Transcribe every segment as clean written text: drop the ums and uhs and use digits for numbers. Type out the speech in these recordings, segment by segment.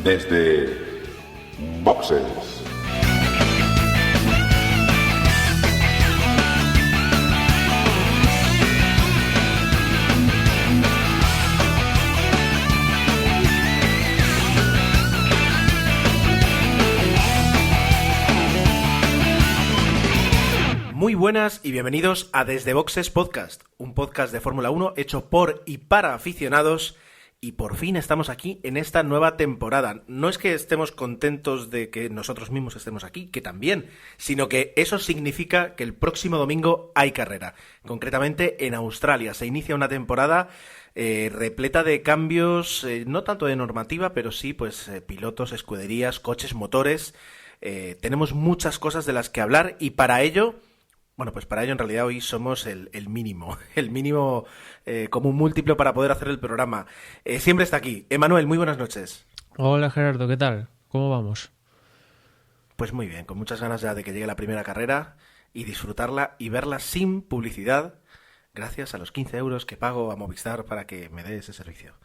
desde Boxes. Muy buenas y bienvenidos a Desde Boxes Podcast, un podcast de Fórmula 1 hecho por y para aficionados, y por fin estamos aquí en esta nueva temporada. No es que estemos contentos de que nosotros mismos estemos aquí, que también, sino que eso significa que el próximo domingo hay carrera. Concretamente en Australia se inicia una temporada repleta de cambios, no tanto de normativa, pero sí pues pilotos, escuderías, coches, motores. Tenemos muchas cosas de las que hablar y para ello... Bueno, pues para ello en realidad hoy somos el mínimo como un múltiplo para poder hacer el programa. Siempre está aquí. Emanuel, muy buenas noches. Hola Gerardo, ¿qué tal? ¿Cómo vamos? Pues muy bien, con muchas ganas ya de que llegue la primera carrera y disfrutarla y verla sin publicidad, gracias a los 15 euros que pago a Movistar para que me dé ese servicio.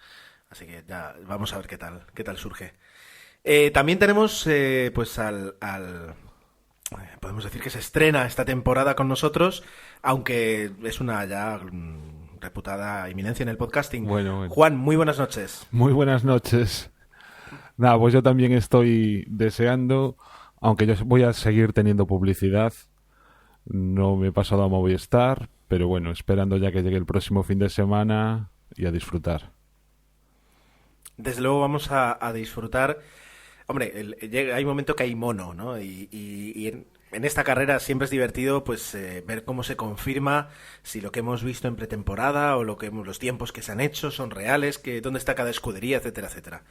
Así que ya vamos a ver qué tal surge. También tenemos pues podemos decir que se estrena esta temporada con nosotros, aunque es una ya reputada eminencia en el podcasting. Bueno. Juan, muy buenas noches. Muy buenas noches. Nada, pues yo también estoy deseando, aunque yo voy a seguir teniendo publicidad. No me he pasado a Movistar, pero bueno, esperando ya que llegue el próximo fin de semana y a disfrutar. Desde luego vamos a disfrutar. Hombre, hay un momento que hay mono, ¿no? Y en esta carrera siempre es divertido pues ver cómo se confirma si lo que hemos visto en pretemporada o los tiempos que se han hecho son reales, dónde está cada escudería, etcétera, etcétera.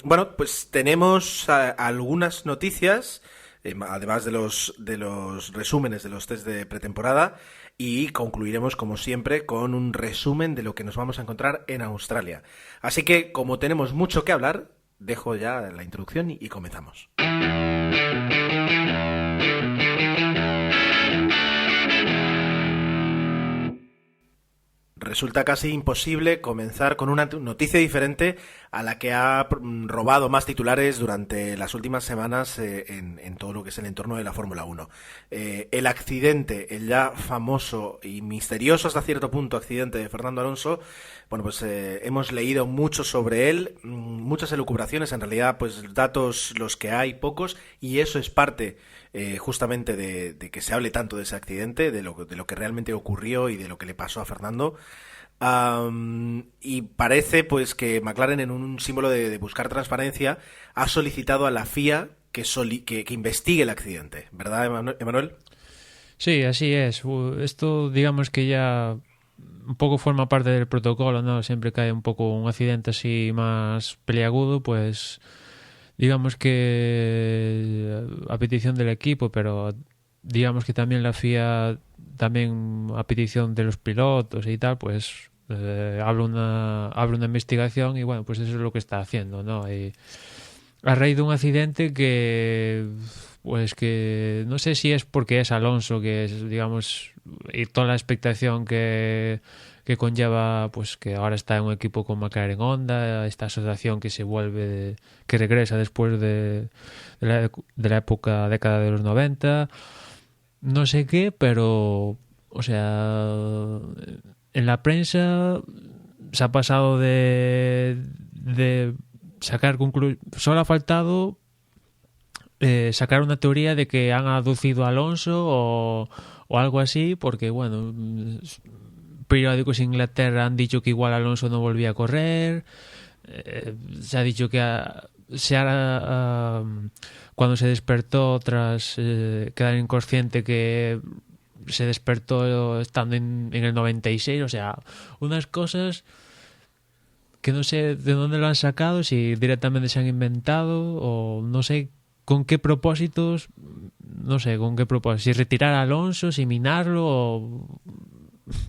Bueno, pues tenemos algunas noticias, además de los resúmenes de los test de pretemporada, y concluiremos, como siempre, con un resumen de lo que nos vamos a encontrar en Australia. Así que, como tenemos mucho que hablar, dejo ya la introducción y comenzamos. Resulta casi imposible comenzar con una noticia diferente a la que ha robado más titulares durante las últimas semanas en todo lo que es el entorno de la Fórmula 1. El accidente, el ya famoso y misterioso hasta cierto punto accidente de Fernando Alonso, bueno, pues hemos leído mucho sobre él, muchas elucubraciones, en realidad pues datos los que hay pocos, y eso es parte justamente de que se hable tanto de ese accidente, de lo que realmente ocurrió y de lo que le pasó a Fernando. Y parece pues que McLaren, en un símbolo de buscar transparencia, ha solicitado a la FIA que investigue el accidente, ¿verdad, Emanuel? Sí, así es. Esto digamos que ya un poco forma parte del protocolo, ¿no? Siempre que hay un poco un accidente así más peliagudo, pues digamos que a petición del equipo, pero digamos que también la FIA, también a petición de los pilotos y tal, pues abre una investigación y bueno, pues eso es lo que está haciendo, ¿no? Y a raíz de un accidente que no sé si es porque es Alonso, que es, digamos, y toda la expectación que conlleva, pues que ahora está en un equipo con McLaren Honda, esta asociación que que regresa después de la década de los 90, no sé qué, pero o sea, en la prensa se ha pasado de sacar solo ha faltado sacar una teoría de que han aducido a Alonso o algo así, porque bueno, periódicos en Inglaterra han dicho que igual Alonso no volvía a correr. Se ha dicho que cuando se despertó tras quedar inconsciente, que se despertó estando en el 96, o sea, unas cosas que no sé de dónde lo han sacado, si directamente se han inventado o no sé con qué propósitos, si retirar a Alonso, si minarlo o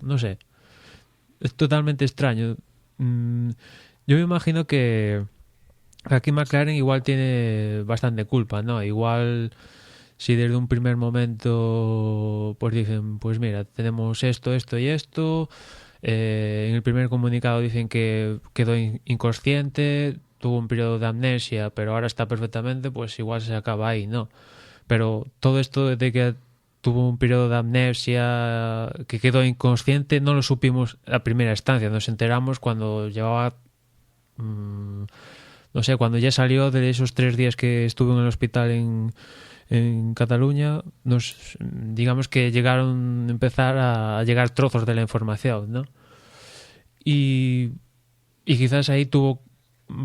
no sé. Es totalmente extraño. Yo me imagino que aquí McLaren igual tiene bastante culpa, ¿no? Igual si desde un primer momento pues dicen, pues mira, tenemos esto y esto, en el primer comunicado dicen que quedó inconsciente, tuvo un periodo de amnesia, pero ahora está perfectamente, pues igual se acaba ahí, ¿no? Pero todo esto de que tuvo un periodo de amnesia, que quedó inconsciente, no lo supimos a primera instancia, nos enteramos cuando llevaba, no sé, cuando ya salió de esos 3 días que estuvo en el hospital en Cataluña, digamos que empezar a llegar trozos de la información, ¿no? Y quizás ahí tuvo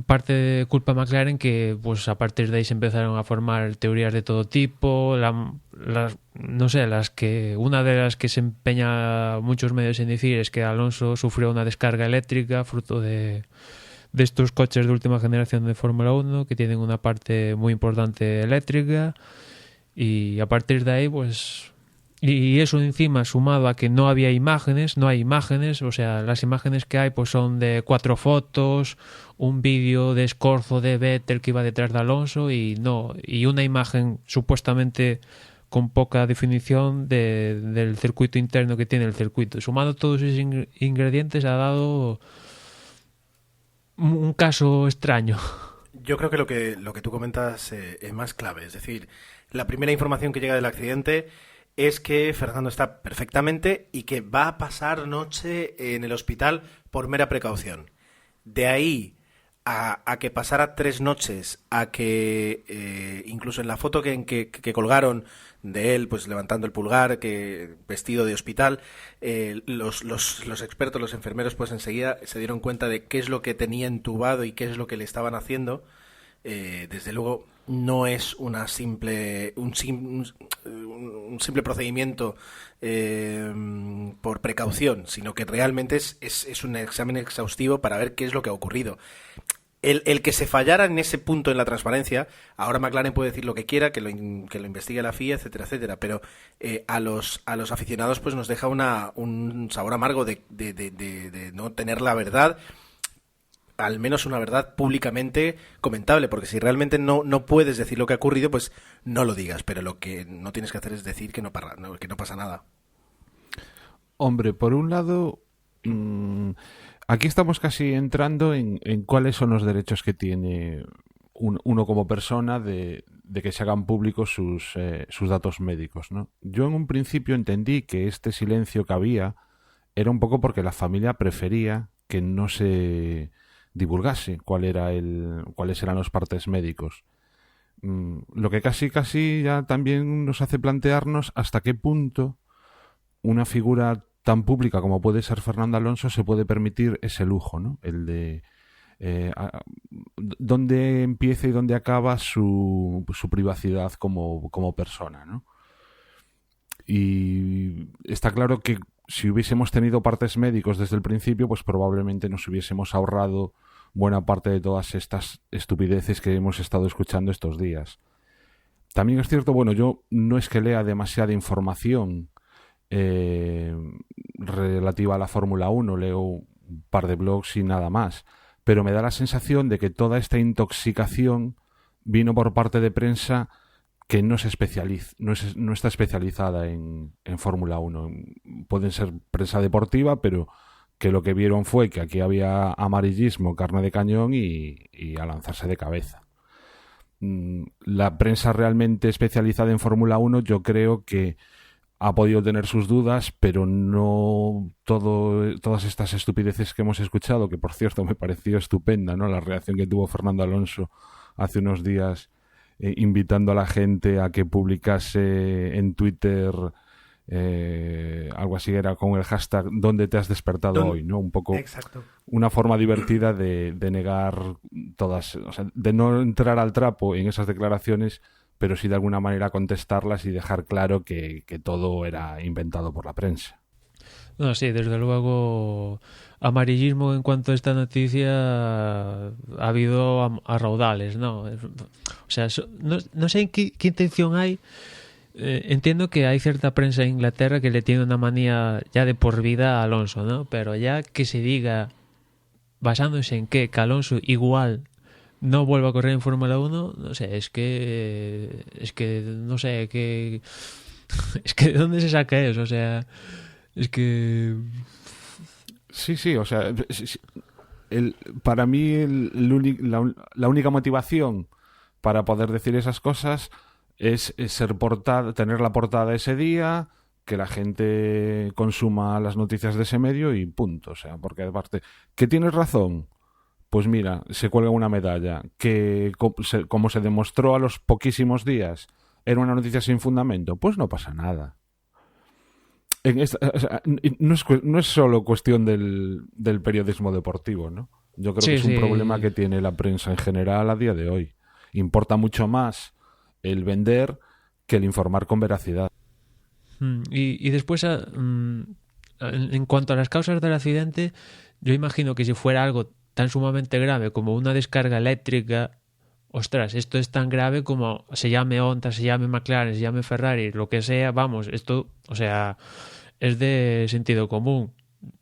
parte de culpa McLaren, que pues a partir de ahí se empezaron a formar teorías de todo tipo, no sé, una de las que se empeña muchos medios en decir es que Alonso sufrió una descarga eléctrica fruto de estos coches de última generación de Fórmula 1 que tienen una parte muy importante eléctrica, y a partir de ahí pues... Y eso encima sumado a que no hay imágenes, o sea, las imágenes que hay pues son de 4 fotos, un vídeo de escorzo de Vettel que iba detrás de Alonso y una imagen supuestamente con poca definición del circuito interno que tiene el circuito. Sumado todos esos ingredientes ha dado un caso extraño. Yo creo que lo que tú comentas es más clave. Es decir, la primera información que llega del accidente es que Fernando está perfectamente y que va a pasar noche en el hospital por mera precaución. De ahí a que pasara 3 noches, a que incluso en la foto que colgaron de él, pues levantando el pulgar, vestido de hospital, los expertos, los enfermeros, pues enseguida se dieron cuenta de qué es lo que tenía entubado y qué es lo que le estaban haciendo. Desde luego no es un simple procedimiento por precaución, sino que realmente es un examen exhaustivo para ver qué es lo que ha ocurrido. El que se fallara en ese punto en la transparencia, ahora McLaren puede decir lo que quiera, que lo investigue la FIA, etcétera, etcétera, pero a los aficionados pues nos deja un sabor amargo de no tener la verdad, al menos una verdad públicamente comentable, porque si realmente no puedes decir lo que ha ocurrido, pues no lo digas, pero lo que no tienes que hacer es decir que no pasa nada. Hombre, por un lado, aquí estamos casi entrando en cuáles son los derechos que tiene uno como persona de que se hagan públicos sus datos médicos, ¿no? Yo en un principio entendí que este silencio que había era un poco porque la familia prefería que no se divulgase cuáles eran los partes médicos. Lo que casi ya también nos hace plantearnos hasta qué punto una figura tan pública como puede ser Fernando Alonso se puede permitir ese lujo, ¿no? El de dónde empieza y dónde acaba su privacidad como persona, ¿no? Y está claro que si hubiésemos tenido partes médicos desde el principio, pues probablemente nos hubiésemos ahorrado buena parte de todas estas estupideces que hemos estado escuchando estos días. También es cierto, bueno, yo no es que lea demasiada información relativa a la Fórmula 1, leo un par de blogs y nada más, pero me da la sensación de que toda esta intoxicación vino por parte de prensa que no está especializada en Fórmula 1. Pueden ser prensa deportiva, pero que lo que vieron fue que aquí había amarillismo, carne de cañón y a lanzarse de cabeza. La prensa realmente especializada en Fórmula 1 yo creo que ha podido tener sus dudas, pero no todas estas estupideces que hemos escuchado, que por cierto me pareció estupenda, ¿no? La reacción que tuvo Fernando Alonso hace unos días invitando a la gente a que publicase en Twitter algo así, era con el hashtag ¿dónde te has despertado hoy? ¿No? Un poco. Exacto. Una forma divertida de negar todas, o sea, de no entrar al trapo en esas declaraciones, pero sí de alguna manera contestarlas y dejar claro que todo era inventado por la prensa. No, sí, desde luego amarillismo en cuanto a esta noticia ha habido a raudales, ¿no? O sea, no sé qué intención hay. Entiendo que hay cierta prensa en Inglaterra que le tiene una manía ya de por vida a Alonso, ¿no? Pero ya que se diga, basándose en que Alonso igual no vuelva a correr en Fórmula 1, no sé, es que no sé, es que ¿de dónde se saca eso? O sea, es que... Sí, o sea, para mí la única motivación para poder decir esas cosas es tener la portada ese día, que la gente consuma las noticias de ese medio y punto. O sea, porque aparte, ¿que tienes razón? Pues mira, se cuelga una medalla. Que como se demostró a los poquísimos días, era una noticia sin fundamento, pues no pasa nada. O sea, no es solo cuestión del periodismo deportivo, ¿no? Yo creo que es un problema que tiene la prensa en general a día de hoy. Importa mucho más el vender que el informar con veracidad. Y después, en cuanto a las causas del accidente, yo imagino que si fuera algo tan sumamente grave como una descarga eléctrica, ostras, esto es tan grave como se llame Honda, se llame McLaren, se llame Ferrari, lo que sea, vamos, esto, o sea, es de sentido común.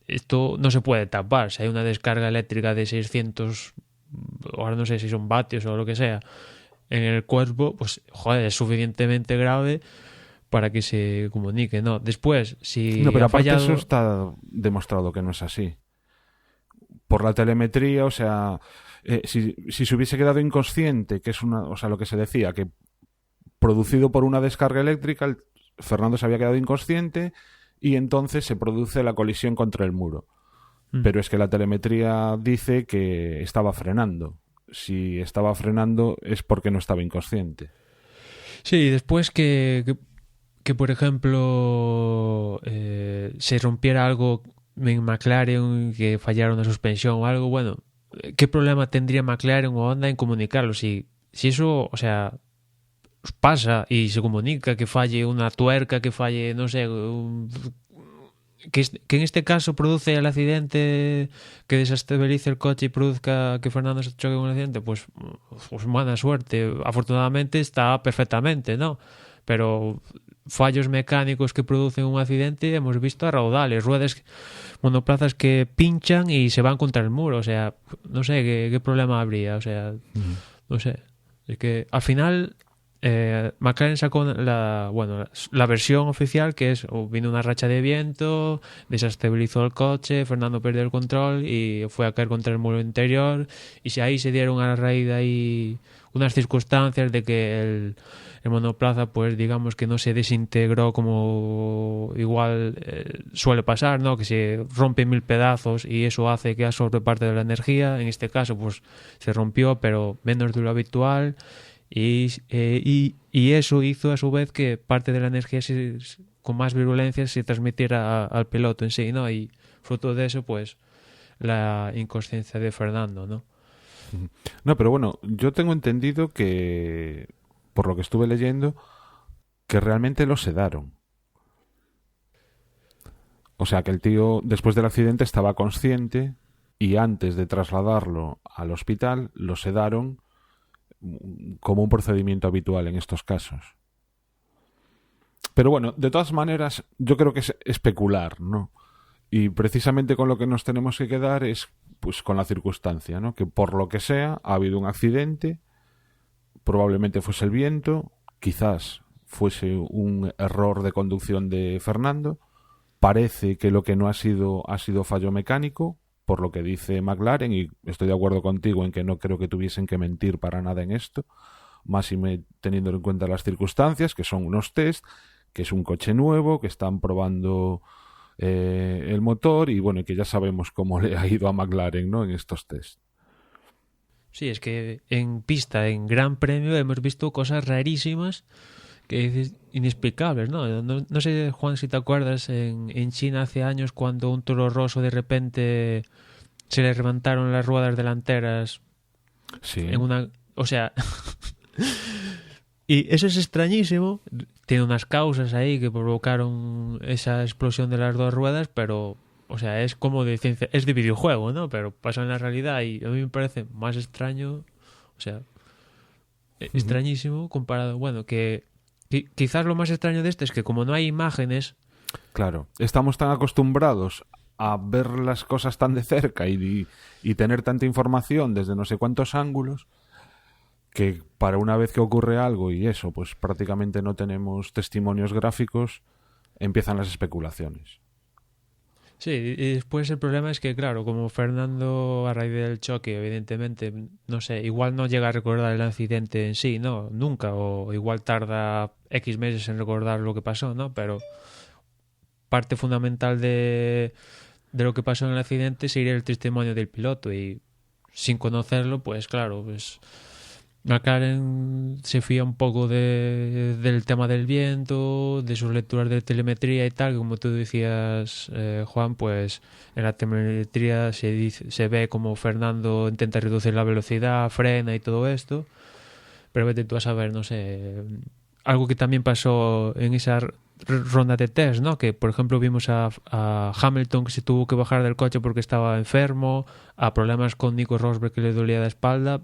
Esto no se puede tapar. Si hay una descarga eléctrica de 600, ahora no sé si son vatios o lo que sea, en el cuerpo, pues, joder, es suficientemente grave para que se comunique, ¿no? Después, si no, pero ha aparte fallado... eso está demostrado que no es así. Por la telemetría, o sea, si se hubiese quedado inconsciente, que es o sea, lo que se decía, que producido por una descarga eléctrica, Fernando se había quedado inconsciente y entonces se produce la colisión contra el muro. Pero es que la telemetría dice que estaba frenando. Si estaba frenando es porque no estaba inconsciente. Sí, después que por ejemplo, se rompiera algo en McLaren, que fallara una suspensión o algo, bueno, ¿qué problema tendría McLaren o Honda en comunicarlo? Si eso, o sea, pasa y se comunica que falle una tuerca, que falle, no sé, que en este caso produce el accidente, que desestabilice el coche y produzca que Fernando se choque con un accidente, pues mala suerte. Afortunadamente está perfectamente, ¿no? Pero fallos mecánicos que producen un accidente hemos visto a raudales, ruedas, monoplazas que pinchan y se van contra el muro. O sea, no sé qué problema habría. O sea, no sé. Es que al final McLaren sacó la versión oficial, que es vino una racha de viento, desestabilizó el coche, Fernando perdió el control y fue a caer contra el muro interior, y si ahí se dieron a la raíz de ahí unas circunstancias de que el monoplaza, pues digamos que no se desintegró como igual suele pasar, ¿no? Que se rompe en 1000 pedazos y eso hace que absorbe parte de la energía. En este caso pues se rompió, pero menos de lo habitual. Y eso hizo a su vez que parte de la energía con más virulencia se transmitiera al piloto en sí, ¿no? Y fruto de eso, pues, la inconsciencia de Fernando, ¿no? No, pero bueno, yo tengo entendido que, por lo que estuve leyendo, que realmente lo sedaron. O sea, que el tío, después del accidente, estaba consciente y antes de trasladarlo al hospital, lo sedaron como un procedimiento habitual en estos casos. Pero bueno, de todas maneras, yo creo que es especular, ¿no? Y precisamente con lo que nos tenemos que quedar es pues con la circunstancia, ¿no? Que por lo que sea ha habido un accidente, probablemente fuese el viento, quizás fuese un error de conducción de Fernando, parece que lo que no ha sido fallo mecánico, por lo que dice McLaren, y estoy de acuerdo contigo en que no creo que tuviesen que mentir para nada en esto, más y teniendo en cuenta las circunstancias, que son unos test, que es un coche nuevo, que están probando el motor, y bueno, que ya sabemos cómo le ha ido a McLaren, ¿no? En estos test. Sí, es que en pista, en Gran Premio, hemos visto cosas rarísimas que dices inexplicables, ¿no? No sé, Juan, si te acuerdas en China hace años cuando un Toro Rosso de repente se le levantaron las ruedas delanteras. Sí. En una, o sea, y eso es extrañísimo. Tiene unas causas ahí que provocaron esa explosión de las dos ruedas, pero, o sea, es como de ciencia, es de videojuego, ¿no? Pero pasa en la realidad y a mí me parece más extraño, o sea, extrañísimo comparado, bueno, que quizás lo más extraño de esto es que como no hay imágenes... Claro, estamos tan acostumbrados a ver las cosas tan de cerca y tener tanta información desde no sé cuántos ángulos, que para una vez que ocurre algo y eso, pues prácticamente no tenemos testimonios gráficos, empiezan las especulaciones. Sí, y después el problema es que, claro, como Fernando a raíz del choque, evidentemente, no sé, igual no llega a recordar el accidente en sí, ¿no? Nunca, o igual tarda X meses en recordar lo que pasó, ¿no? Pero parte fundamental de lo que pasó en el accidente sería el testimonio del piloto y sin conocerlo, pues claro, pues McLaren se fía un poco del tema del viento, de sus lecturas de telemetría y tal, que como tú decías, Juan, pues en la telemetría se ve como Fernando intenta reducir la velocidad, frena y todo esto, pero vete tú a saber, no sé, algo que también pasó en esa ronda de test, ¿no? Que por ejemplo vimos a Hamilton que se tuvo que bajar del coche porque estaba enfermo, a problemas con Nico Rosberg que le dolía la espalda.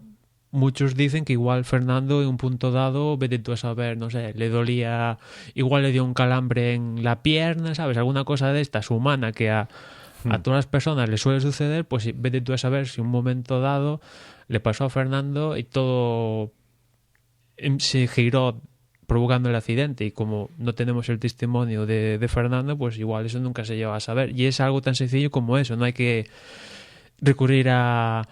Muchos dicen que igual Fernando en un punto dado, vete tú a saber, no sé, le dolía, igual le dio un calambre en la pierna, ¿sabes? Alguna cosa de estas humana que a todas las personas le suele suceder, pues vete tú a saber si un momento dado le pasó a Fernando y todo se giró provocando el accidente, y como no tenemos el testimonio de Fernando, pues igual eso nunca se lleva a saber, y es algo tan sencillo como eso, no hay que recurrir a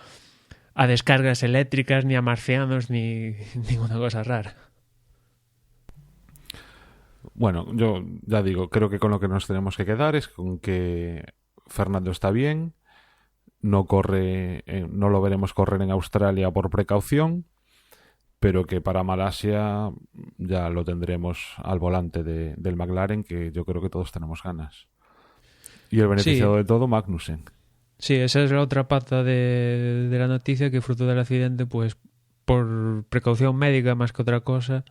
descargas eléctricas ni a marcianos ni ninguna cosa rara. Bueno, yo ya digo, creo que con lo que nos tenemos que quedar es con que Fernando está bien, no corre, no lo veremos correr en Australia por precaución, pero que para Malasia ya lo tendremos al volante del McLaren, que yo creo que todos tenemos ganas. Y el beneficiado de todo, Magnussen. Sí, esa es la otra pata de la noticia, que fruto del accidente, pues por precaución médica más que otra cosa,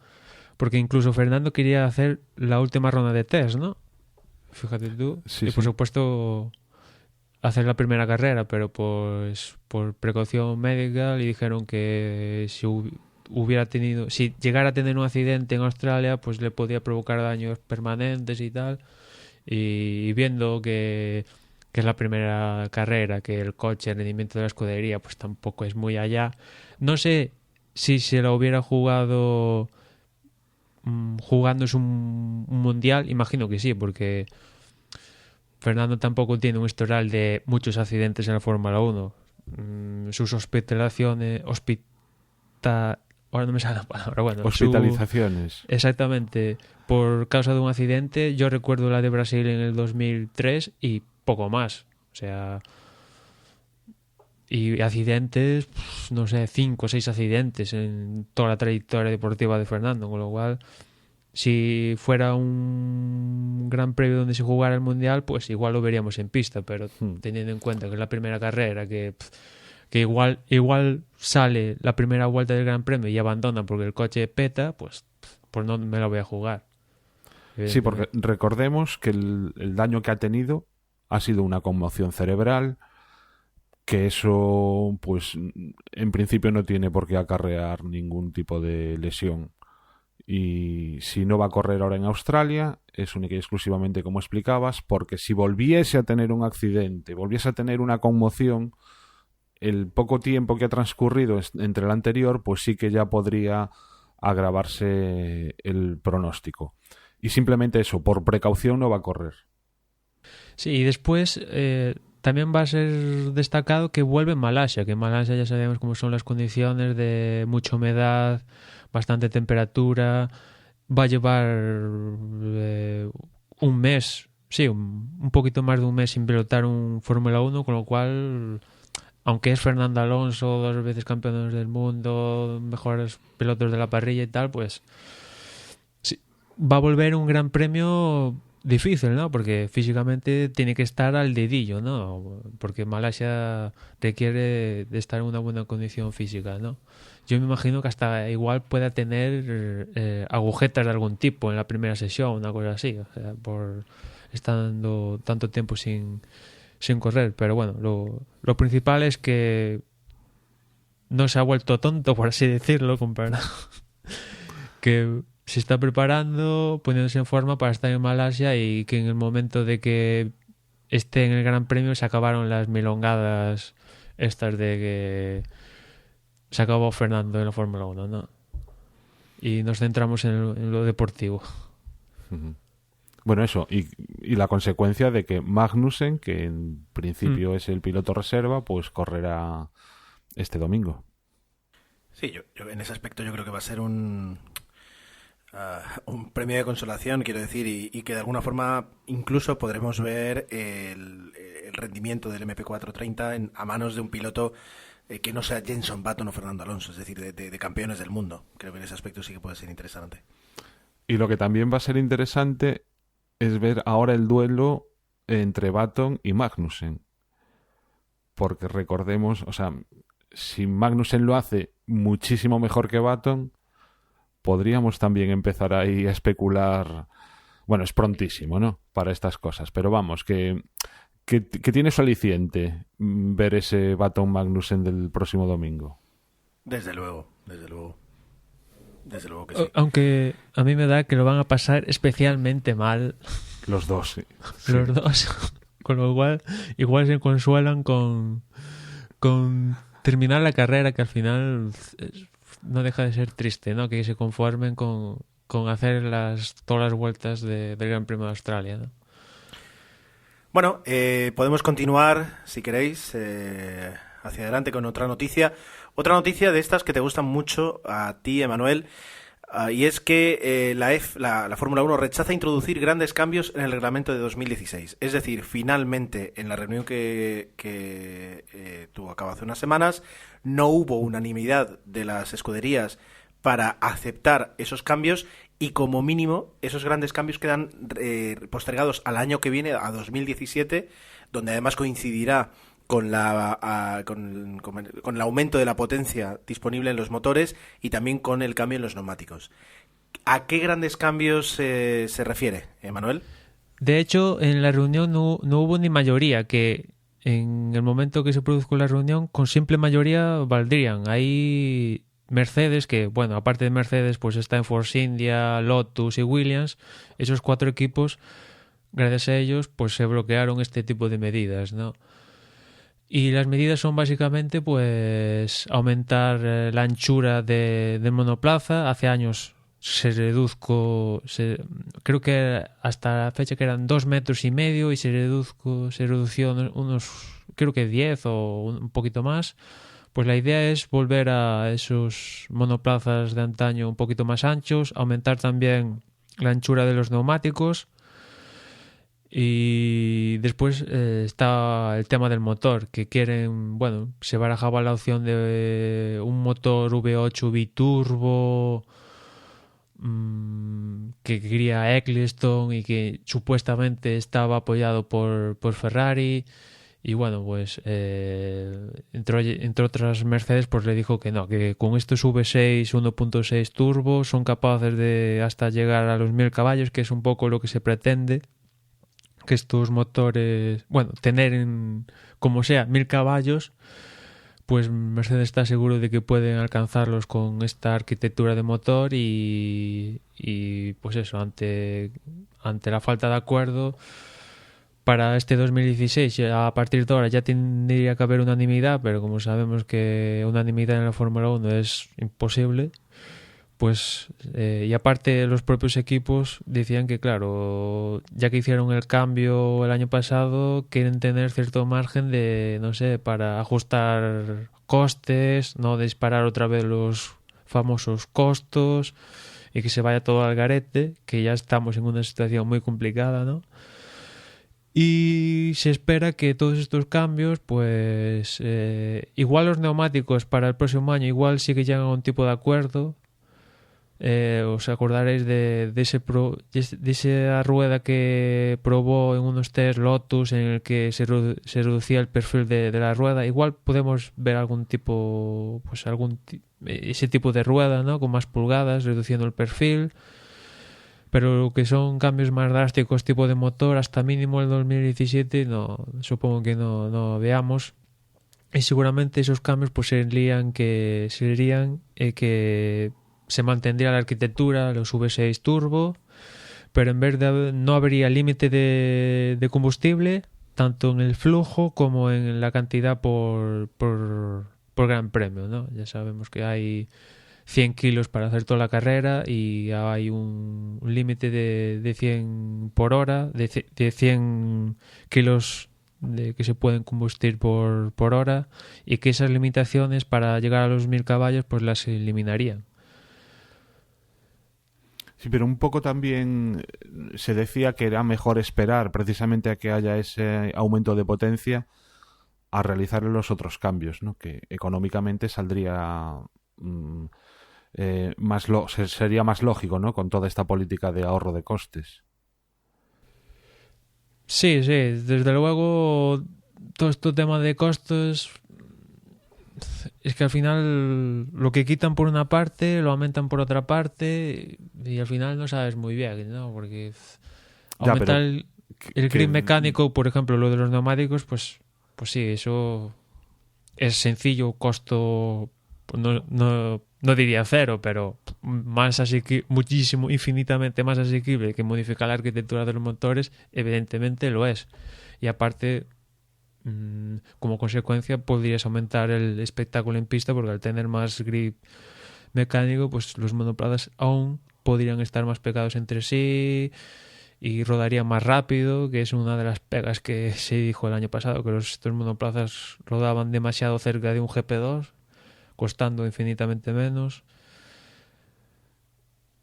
porque incluso Fernando quería hacer la última ronda de test, ¿no? Fíjate tú. Sí, y por sí. supuesto hacer la primera carrera, pero pues por precaución médica le dijeron que si si llegara a tener un accidente en Australia, pues le podía provocar daños permanentes y tal. Y viendo que es la primera carrera, que el coche, el rendimiento de la escudería, pues tampoco es muy allá. No sé si se lo hubiera jugado jugándose un mundial, imagino que sí, porque Fernando tampoco tiene un historial de muchos accidentes en la Fórmula 1. Sus hospitalizaciones, ahora no me sale la palabra, bueno, Hospitalizaciones. exactamente, por causa de un accidente. Yo recuerdo la de Brasil en el 2003 y poco más. O sea, y accidentes, no sé, 5 o 6 accidentes en toda la trayectoria deportiva de Fernando, con lo cual, si fuera un gran premio donde se jugara el mundial, pues igual lo veríamos en pista, pero teniendo en cuenta que es la primera carrera, que igual sale la primera vuelta del Gran Premio y abandona porque el coche peta, pues no me la voy a jugar. Sí, porque recordemos que el daño que ha tenido ha sido una conmoción cerebral, que eso, pues, en principio no tiene por qué acarrear ningún tipo de lesión. Y si no va a correr ahora en Australia, es única y exclusivamente, como explicabas, porque si volviese a tener un accidente, volviese a tener una conmoción, el poco tiempo que ha transcurrido entre el anterior, pues sí que ya podría agravarse el pronóstico. Y simplemente eso, por precaución no va a correr. Sí, y después también va a ser destacado que vuelve en Malasia, que en Malasia ya sabemos cómo son las condiciones de mucha humedad, bastante temperatura. Va a llevar un mes, sí, un poquito más de un mes sin pilotar un Fórmula 1, con lo cual, aunque es Fernando Alonso, 2 veces campeón del mundo, mejores pilotos de la parrilla y tal, pues sí, va a volver un gran premio difícil, ¿no? Porque físicamente tiene que estar al dedillo, ¿no? Porque Malasia requiere de estar en una buena condición física, ¿no? Yo me imagino que hasta igual pueda tener agujetas de algún tipo en la primera sesión, una cosa así, o sea, por estando tanto tiempo sin correr. Pero bueno, lo principal es que no se ha vuelto tonto, por así decirlo, comparado. Que se está preparando, poniéndose en forma para estar en Malasia, y que en el momento de que esté en el Gran Premio se acabaron las milongadas estas de que se acabó Fernando en la Fórmula 1, ¿no? Y nos centramos en lo deportivo. Bueno, eso, y la consecuencia de que Magnussen, que en principio es el piloto reserva, pues correrá este domingo. Sí, yo en ese aspecto yo creo que va a ser un premio de consolación, quiero decir, y que de alguna forma incluso podremos ver el rendimiento del MP430 a manos de un piloto que no sea Jenson Button o Fernando Alonso, es decir, de campeones del mundo. Creo que en ese aspecto sí que puede ser interesante. Y lo que también va a ser interesante es ver ahora el duelo entre Button y Magnussen. Porque recordemos, o sea, si Magnussen lo hace muchísimo mejor que Button, podríamos también empezar ahí a especular. Bueno, es prontísimo, ¿no? Para estas cosas. Pero vamos, que tiene su aliciente ver ese Button Magnussen del próximo domingo. Desde luego, desde luego. Desde luego que sí. Aunque a mí me da que lo van a pasar especialmente mal Los dos, sí. los dos. Con lo cual, igual se consuelan con terminar la carrera, que al final no deja de ser triste, ¿no? Que se conformen con hacer todas las vueltas del Gran Premio de Australia, ¿no? Bueno, podemos continuar, si queréis, hacia adelante con otra noticia. Otra noticia de estas que te gustan mucho a ti, Emanuel, y es que la Fórmula 1 rechaza introducir grandes cambios en el reglamento de 2016. Es decir, finalmente, en la reunión que tuvo a cabo hace unas semanas, no hubo unanimidad de las escuderías para aceptar esos cambios y como mínimo esos grandes cambios quedan postergados al año que viene, a 2017, donde además coincidirá con el aumento de la potencia disponible en los motores y también con el cambio en los neumáticos. ¿A qué grandes cambios se refiere, Emanuel? De hecho, en la reunión no hubo ni mayoría, que en el momento que se produjo la reunión, con simple mayoría valdrían. Hay Mercedes, que bueno, aparte de Mercedes, pues está en Force India, Lotus y Williams. Esos 4 equipos, gracias a ellos, pues se bloquearon este tipo de medidas, ¿no? Y las medidas son básicamente pues aumentar la anchura del monoplaza. Hace años creo que hasta la fecha que eran 2,5 metros y se redució unos, creo que 10 o un poquito más. Pues la idea es volver a esos monoplazas de antaño un poquito más anchos, aumentar también la anchura de los neumáticos. Y después está el tema del motor, que quieren, bueno, se barajaba la opción de un motor V8 biturbo que quería Ecclestone y que supuestamente estaba apoyado por Ferrari. Y bueno, pues entre otras Mercedes pues le dijo que no, que con estos V6 1.6 turbo son capaces de hasta llegar a los 1000 caballos, que es un poco lo que se pretende. Que estos motores, bueno, tener como sea 1000 caballos, pues Mercedes está seguro de que pueden alcanzarlos con esta arquitectura de motor y pues eso, ante la falta de acuerdo para este 2016, a partir de ahora ya tendría que haber unanimidad, pero como sabemos que unanimidad en la Fórmula 1 es imposible, pues y aparte los propios equipos decían que claro, ya que hicieron el cambio el año pasado, quieren tener cierto margen de, no sé, para ajustar costes, no disparar otra vez los famosos costos y que se vaya todo al garete, que ya estamos en una situación muy complicada, ¿no? Y se espera que todos estos cambios, pues igual los neumáticos para el próximo año igual sí que llegan a un tipo de acuerdo. Os acordaréis de esa rueda que probó en unos test Lotus en el que se reducía el perfil de la rueda. Igual podemos ver algún tipo, pues ese tipo de rueda, ¿no? Con más pulgadas, reduciendo el perfil. Pero lo que son cambios más drásticos, tipo de motor, hasta mínimo el 2017, no, supongo que no veamos. Y seguramente esos cambios pues serían que se mantendría la arquitectura, los V6 turbo, pero en vez de no habría límite de combustible, tanto en el flujo como en la cantidad por gran premio, ¿no? Ya sabemos que hay 100 kilos para hacer toda la carrera y hay un un límite de 100 por hora, de 100 kilos que se pueden combustir por hora, y que esas limitaciones para llegar a los 1000 caballos pues las eliminarían. Sí, pero un poco también se decía que era mejor esperar precisamente a que haya ese aumento de potencia a realizar los otros cambios, ¿no? Que económicamente saldría sería más lógico, ¿no? Con toda esta política de ahorro de costes. Sí, desde luego todo este tema de costos es que al final lo que quitan por una parte lo aumentan por otra parte y al final no sabes muy bien, ¿no? Porque aumentar el grip mecánico, por ejemplo, lo de los neumáticos, pues sí, eso es sencillo, costo no diría cero, pero más muchísimo, infinitamente más asequible que modificar la arquitectura de los motores, evidentemente lo es. Y aparte, como consecuencia, podrías aumentar el espectáculo en pista, porque al tener más grip mecánico, pues los monoplazas aún podrían estar más pegados entre sí y rodarían más rápido, que es una de las pegas que se dijo el año pasado, que estos monoplazas rodaban demasiado cerca de un GP2, costando infinitamente menos.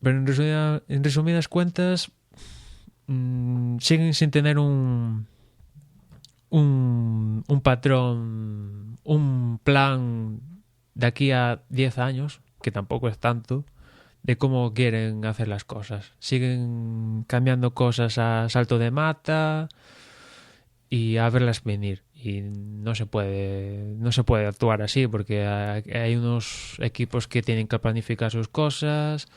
Pero en resumidas cuentas, siguen sin tener un patrón, un plan de aquí a 10 años, que tampoco es tanto, de cómo quieren hacer las cosas. Siguen cambiando cosas a salto de mata y a verlas venir. Y no se puede actuar así, porque hay unos equipos que tienen que planificar sus cosas,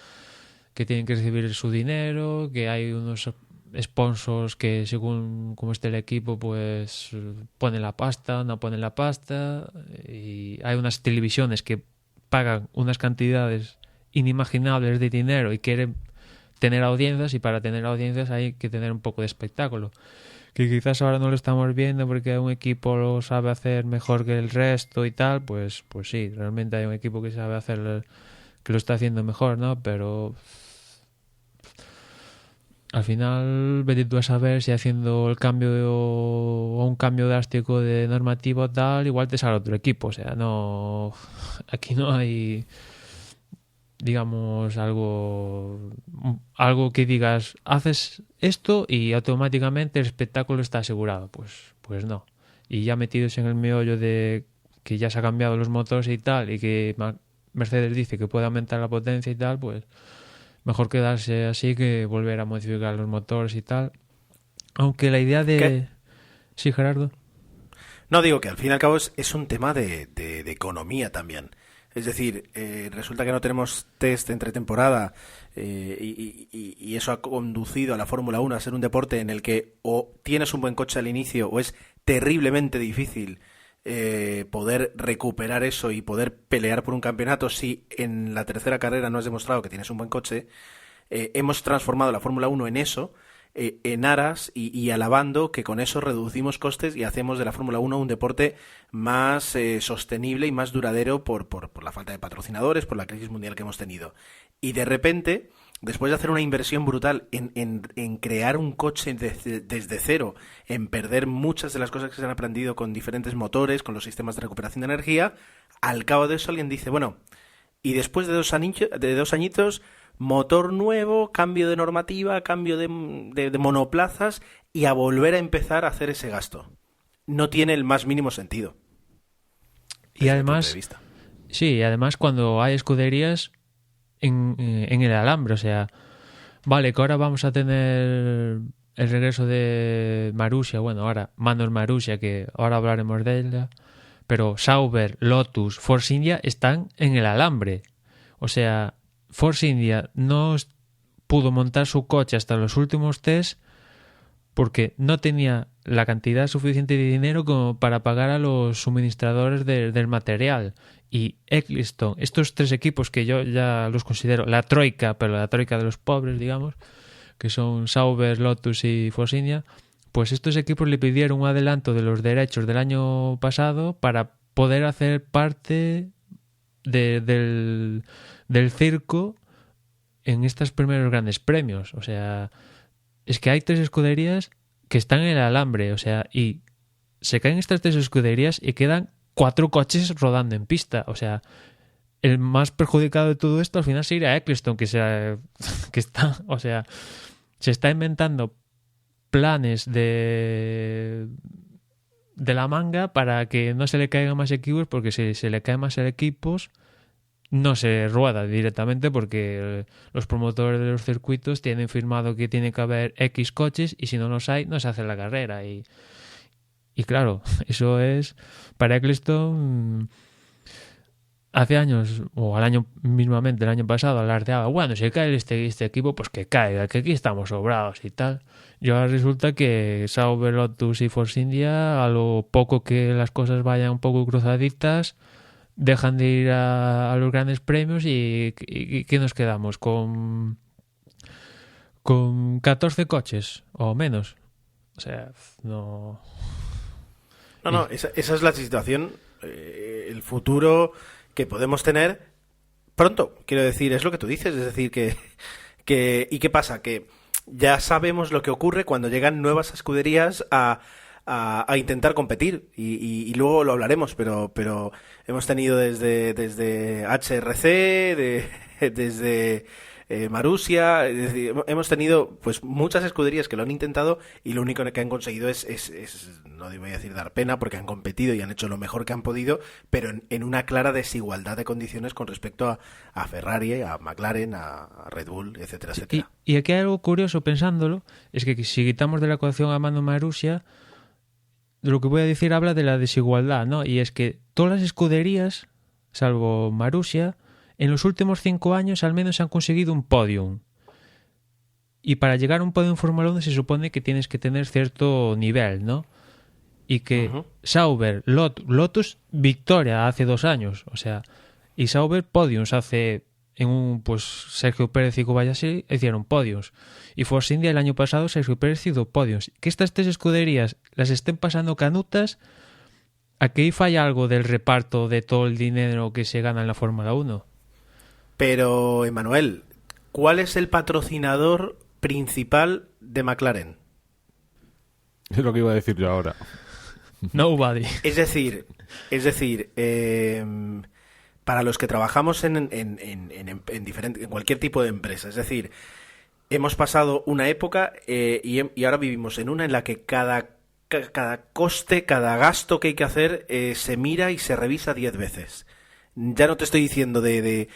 que tienen que recibir su dinero, que hay unos sponsors que según cómo esté el equipo pues ponen la pasta, no ponen la pasta, y hay unas televisiones que pagan unas cantidades inimaginables de dinero y quieren tener audiencias, y para tener audiencias hay que tener un poco de espectáculo, que quizás ahora no lo estamos viendo porque un equipo lo sabe hacer mejor que el resto y tal, pues sí, realmente hay un equipo que sabe hacer, que lo está haciendo mejor, ¿no? Pero al final vete tú a saber si haciendo el cambio o un cambio drástico de normativo tal, igual te sale otro equipo. O sea, no, aquí no hay, digamos, algo que digas, haces esto y automáticamente el espectáculo está asegurado. Pues no. Y ya metidos en el meollo de que ya se ha cambiado los motores y tal, y que Mercedes dice que puede aumentar la potencia y tal, pues mejor quedarse así que volver a modificar los motores y tal. Aunque la idea de... ¿Qué? Sí, Gerardo. No, digo que al fin y al cabo es un tema de economía también. Es decir, resulta que no tenemos test entre temporada, y eso ha conducido a la Fórmula 1 a ser un deporte en el que o tienes un buen coche al inicio o es terriblemente difícil poder recuperar eso y poder pelear por un campeonato si en la tercera carrera no has demostrado que tienes un buen coche. Hemos transformado la Fórmula 1 en eso, en aras y alabando que con eso reducimos costes y hacemos de la Fórmula 1 un deporte más sostenible y más duradero por la falta de patrocinadores, por la crisis mundial que hemos tenido. Y de repente, después de hacer una inversión brutal en crear un coche desde cero, en perder muchas de las cosas que se han aprendido con diferentes motores, con los sistemas de recuperación de energía, al cabo de eso alguien dice, bueno, y después de 2 añitos, motor nuevo, cambio de normativa, cambio de monoplazas, y a volver a empezar a hacer ese gasto. No tiene el más mínimo sentido. Y además, sí, además cuando hay escuderías en el alambre, o sea, vale, que ahora vamos a tener el regreso de Marussia, bueno, ahora Manuel Marussia, que ahora hablaremos de ella, pero Sauber, Lotus, Force India están en el alambre. O sea, Force India no pudo montar su coche hasta los últimos test porque no tenía la cantidad suficiente de dinero como para pagar a los suministradores del material. Y Eccleston, estos 3 equipos que yo ya los considero la troika, pero la troika de los pobres, digamos, que son Sauber, Lotus y Force India, pues estos equipos le pidieron un adelanto de los derechos del año pasado para poder hacer parte del circo en estos primeros grandes premios. O sea, es que hay 3 escuderías que están en el alambre, o sea, y se caen estas 3 escuderías y quedan 4 coches rodando en pista. O sea, el más perjudicado de todo esto al final sería Eccleston, que está, o sea, se está inventando planes de la manga para que no se le caigan más equipos, porque si se le caen más equipos no se rueda directamente, porque los promotores de los circuitos tienen firmado que tiene que haber X coches y si no los hay no se hace la carrera y claro, eso es para Eccleston. Hace años, o al año mismamente, el año pasado, alardeaba, bueno, si cae este equipo, pues que caiga, que aquí estamos sobrados y tal. Y ahora resulta que Sauber, Lotus y Force India, a lo poco que las cosas vayan un poco cruzaditas, dejan de ir a los grandes premios y ¿qué nos quedamos? Con 14 coches o menos. O sea, no... No, esa es la situación, el futuro que podemos tener pronto, quiero decir, es lo que tú dices, es decir, ¿y qué pasa? Que ya sabemos lo que ocurre cuando llegan nuevas escuderías a intentar competir y luego lo hablaremos, pero hemos tenido desde HRC, desde Marussia, es decir, hemos tenido pues muchas escuderías que lo han intentado y lo único que han conseguido es no voy a decir dar pena, porque han competido y han hecho lo mejor que han podido, pero en una clara desigualdad de condiciones con respecto a Ferrari, a McLaren, a Red Bull, etcétera, etcétera. Y aquí hay algo curioso pensándolo, es que si quitamos de la ecuación a Mando Marussia, lo que voy a decir habla de la desigualdad, ¿no? Y es que todas las escuderías, salvo Marussia, en los últimos 5 años al menos han conseguido un podium. Y para llegar a un podium en Fórmula 1 se supone que tienes que tener cierto nivel, ¿no? Y que Sauber, Lotus, victoria hace 2 años. O sea, y Sauber podiums hace pues Sergio Pérez y Kobayashi hicieron podiums. Y Force India el año pasado Sergio Pérez hizo podiums. Que estas 3 escuderías las estén pasando canutas, aquí falla algo del reparto de todo el dinero que se gana en la Fórmula 1. Pero, Emanuel, ¿cuál es el patrocinador principal de McLaren? Es lo que iba a decir yo ahora. Nobody. Es decir, para los que trabajamos en cualquier tipo de empresa, es decir, hemos pasado una época y ahora vivimos en una en la que cada coste, cada gasto que hay que hacer se mira y se revisa 10 veces. Ya no te estoy diciendo de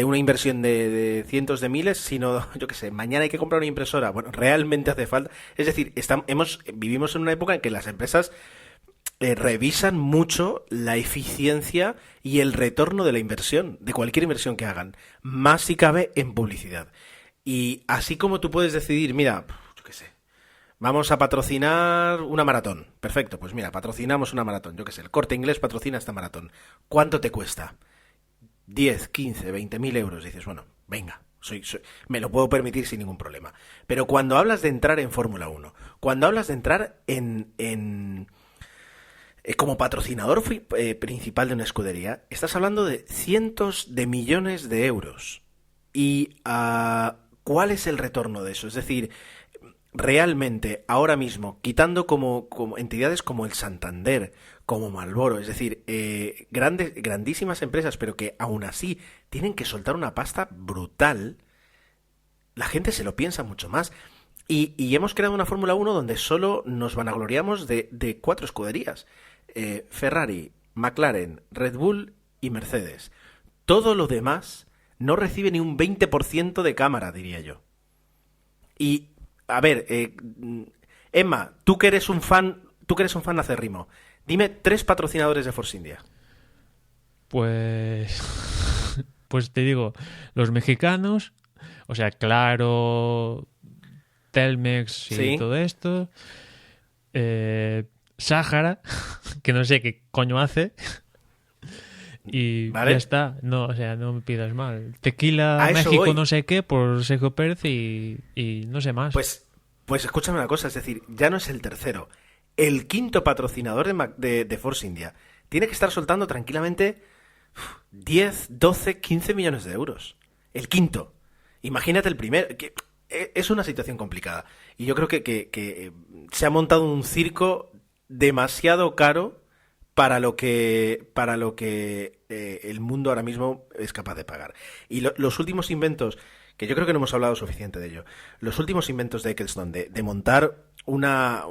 una inversión de cientos de miles, sino, yo qué sé, mañana hay que comprar una impresora. Bueno, realmente hace falta. Es decir, vivimos en una época en que las empresas revisan mucho la eficiencia y el retorno de la inversión, de cualquier inversión que hagan, más si cabe en publicidad. Y así como tú puedes decidir, mira, yo qué sé, vamos a patrocinar una maratón. Perfecto, pues mira, patrocinamos una maratón. Yo qué sé, el Corte Inglés patrocina esta maratón. ¿Cuánto te cuesta? 10, 15, 20.000 euros. Dices, bueno, venga, me lo puedo permitir sin ningún problema. Pero cuando hablas de entrar en Fórmula 1, cuando hablas de entrar como patrocinador principal de una escudería, estás hablando de cientos de millones de euros. ¿Y cuál es el retorno de eso? Es decir, realmente, ahora mismo, quitando como entidades como el Santander, como Marlboro, es decir, grandísimas empresas, pero que aún así tienen que soltar una pasta brutal, la gente se lo piensa mucho más. Y hemos creado una Fórmula 1 donde solo nos vanagloriamos de 4 escuderías. Ferrari, McLaren, Red Bull y Mercedes. Todo lo demás no recibe ni un 20% de cámara, diría yo. Y, a ver, Emma, tú que eres un fan acérrimo, dime 3 patrocinadores de Force India. Pues te digo, los mexicanos, o sea, Claro, Telmex y ¿sí? Todo esto. Sahara, que no sé qué coño hace. Y ¿vale? Ya está. No, o sea, no me pidas mal. Tequila A eso México voy. no sé qué por Sergio Pérez y no sé más. Pues escúchame una cosa, es decir, ya no es el tercero. El 5º patrocinador de Force India tiene que estar soltando tranquilamente 10, 12, 15 millones de euros. El 5º. Imagínate el primero. Es una situación complicada. Y yo creo que se ha montado un circo demasiado caro para lo que el mundo ahora mismo es capaz de pagar. Y los últimos inventos, que yo creo que no hemos hablado suficiente de ello, los últimos inventos de Ecclestone, de montar una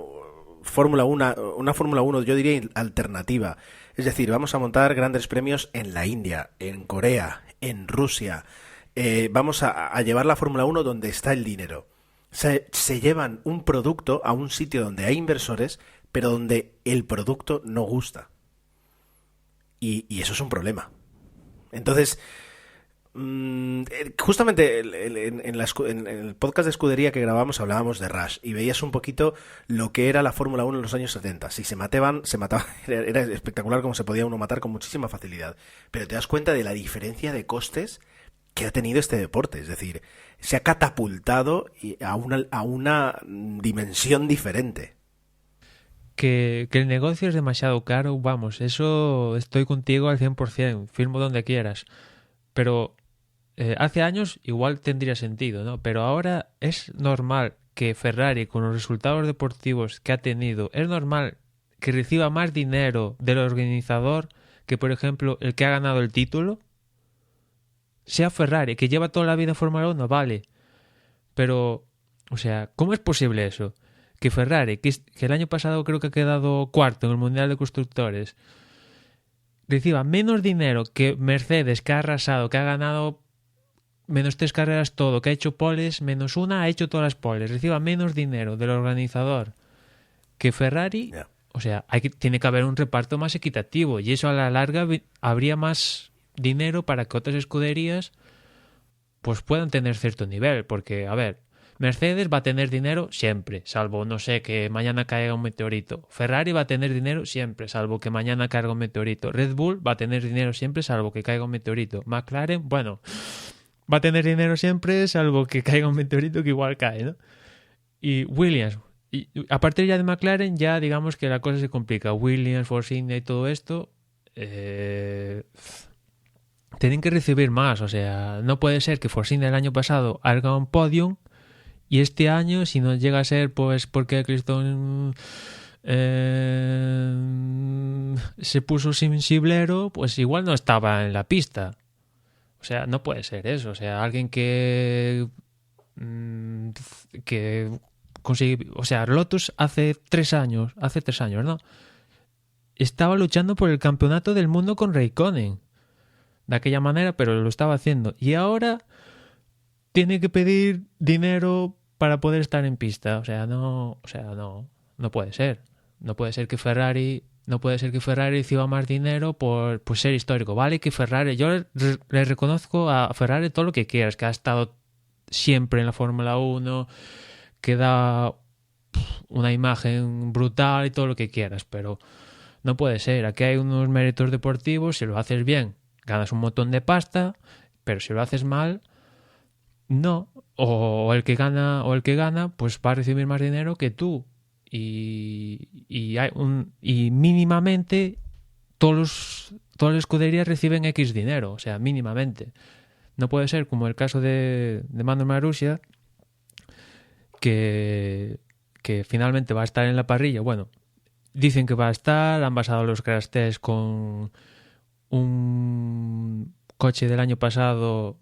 Fórmula 1, yo diría alternativa. Es decir, vamos a montar grandes premios en la India, en Corea, en Rusia. Vamos a llevar la Fórmula 1 donde está el dinero. Se llevan un producto a un sitio donde hay inversores, pero donde el producto no gusta. Y eso es un problema. Entonces, justamente en el podcast de escudería que grabamos hablábamos de Rush y veías un poquito lo que era la Fórmula 1 en los años 70. Si se mataban, era espectacular cómo se podía uno matar con muchísima facilidad. Pero te das cuenta de la diferencia de costes que ha tenido este deporte. Es decir, se ha catapultado a una dimensión diferente. Que el negocio es demasiado caro, vamos, eso estoy contigo al 100%, firmo donde quieras. Pero hace años igual tendría sentido, ¿no? Pero ahora es normal que Ferrari, con los resultados deportivos que ha tenido, es normal que reciba más dinero del organizador que, por ejemplo, el que ha ganado el título. Sea Ferrari, que lleva toda la vida en Fórmula 1, vale. Pero, o sea, ¿cómo es posible eso? Que Ferrari, que el año pasado creo que ha quedado cuarto en el Mundial de Constructores, reciba menos dinero que Mercedes, que ha arrasado, que ha ganado menos 3 carreras todo, que ha hecho poles, menos una ha hecho todas las poles, reciba menos dinero del organizador que Ferrari. Yeah. O sea, tiene que haber un reparto más equitativo y eso a la larga habría más dinero para que otras escuderías pues puedan tener cierto nivel, porque, a ver, Mercedes va a tener dinero siempre, salvo, no sé, que mañana caiga un meteorito. Ferrari va a tener dinero siempre, salvo que mañana caiga un meteorito. Red Bull va a tener dinero siempre, salvo que caiga un meteorito. McLaren, bueno, va a tener dinero siempre, salvo que caiga un meteorito que igual cae, ¿no? Y Williams, y a partir ya de McLaren, ya digamos que la cosa se complica. Williams, Force India y todo esto tienen que recibir más. O sea, no puede ser que Force India el año pasado haga un podium y este año, si no llega a ser pues porque Ecclestone se puso sensiblero, pues igual no estaba en la pista. O sea, no puede ser eso. O sea, alguien que consigue... O sea, Lotus hace 3 años, ¿no? Estaba luchando por el campeonato del mundo con Raikkonen. De aquella manera, pero lo estaba haciendo. Y ahora tiene que pedir dinero para poder estar en pista. No puede ser. No puede ser que Ferrari reciba más dinero por ser histórico. Vale que Ferrari, yo le reconozco a Ferrari todo lo que quieras, que ha estado siempre en la Fórmula 1, que da una imagen brutal y todo lo que quieras, pero no puede ser. Aquí hay unos méritos deportivos, si lo haces bien, ganas un montón de pasta, pero si lo haces mal, no. O el que gana, pues va a recibir más dinero que tú. Y mínimamente todas las escuderías reciben X dinero, o sea, mínimamente. No puede ser como el caso de Mando Marussia, que finalmente va a estar en la parrilla. Bueno, dicen que va a estar, han basado los crash tests con un coche del año pasado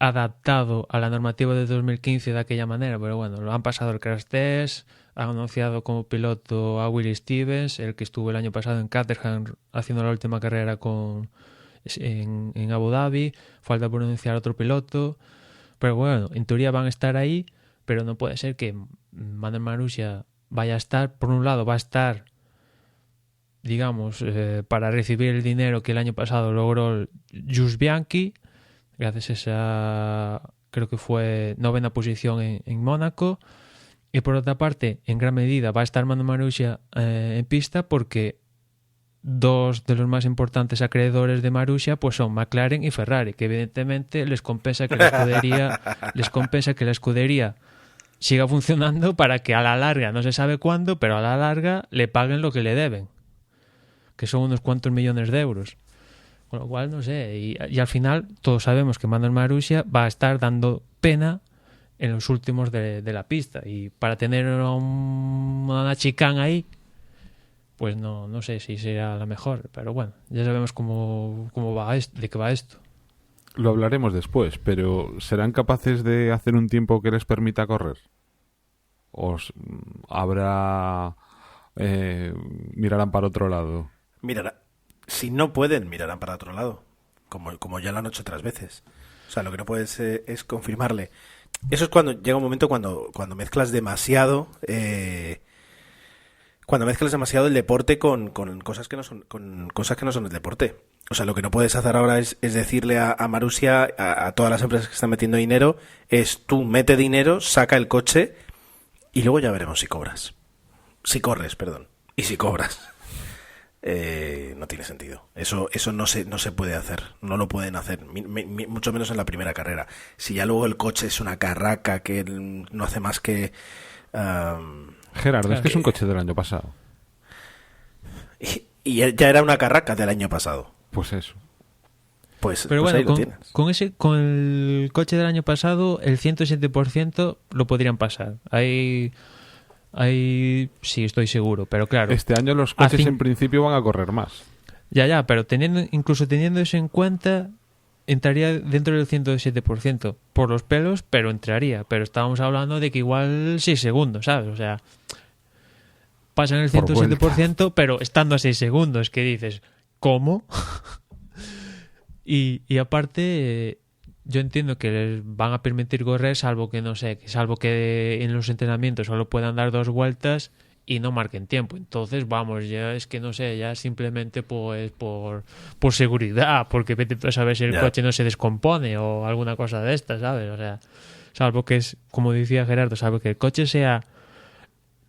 adaptado a la normativa de 2015 de aquella manera, pero bueno, lo han pasado el crash test, han anunciado como piloto a Willie Stevens, el que estuvo el año pasado en Caterham haciendo la última carrera en Abu Dhabi. Falta por anunciar otro piloto, pero bueno, en teoría van a estar ahí, pero no puede ser que Mando Marussia vaya a estar, por un lado va a estar, digamos, para recibir el dinero que el año pasado logró Jules Bianchi, gracias a esa, creo que fue 9ª posición en Mónaco. Y por otra parte, en gran medida va a estar Mando Marussia en pista porque 2 de los más importantes acreedores de Marussia pues son McLaren y Ferrari, que evidentemente les compensa que la escudería siga funcionando para que a la larga, no se sabe cuándo, pero a la larga le paguen lo que le deben, que son unos cuantos millones de euros. Con lo cual, no sé. Y al final, todos sabemos que Manuel Marussia va a estar dando pena en los últimos de la pista. Y para tener una chicane ahí, pues no sé si será la mejor. Pero bueno, ya sabemos cómo va esto, de qué va esto. Lo hablaremos después, pero ¿serán capaces de hacer un tiempo que les permita correr? ¿O habrá... mirarán para otro lado? Mirará. Si no pueden, mirarán para otro lado. Como ya lo han hecho otras veces. O sea, lo que no puedes es confirmarle. Eso es cuando llega un momento cuando mezclas demasiado... cuando mezclas demasiado el deporte con cosas que no son el deporte. O sea, lo que no puedes hacer ahora es decirle a Marussia, a todas las empresas que están metiendo dinero, es tú mete dinero, saca el coche y luego ya veremos si cobras. Si corres, perdón. Y si cobras. No tiene sentido. Eso no se puede hacer. No lo pueden hacer. Mucho menos en la primera carrera. Si ya luego el coche es una carraca que no hace más que... Gerardo, es que es un coche del año pasado. Y ya era una carraca del año pasado. Pues eso. Pues Pero ahí lo bueno, tienes. con el coche del año pasado, el 107% lo podrían pasar. Ahí sí estoy seguro, pero claro. Este año los coches en principio van a correr más. Ya, pero incluso teniendo eso en cuenta, entraría dentro del 107%. Por los pelos, pero entraría. Pero estábamos hablando de que igual 6 segundos, ¿sabes? O sea, pasan el 107%, pero estando a 6 segundos, que dices, ¿cómo? y aparte, yo entiendo que les van a permitir correr, salvo que en los entrenamientos solo puedan dar 2 vueltas y no marquen tiempo. Entonces, vamos, ya es que no sé, ya simplemente pues por seguridad, porque vete tú a saber si el coche no se descompone o alguna cosa de estas, ¿sabes? O sea, salvo que es, como decía Gerardo, salvo que el coche sea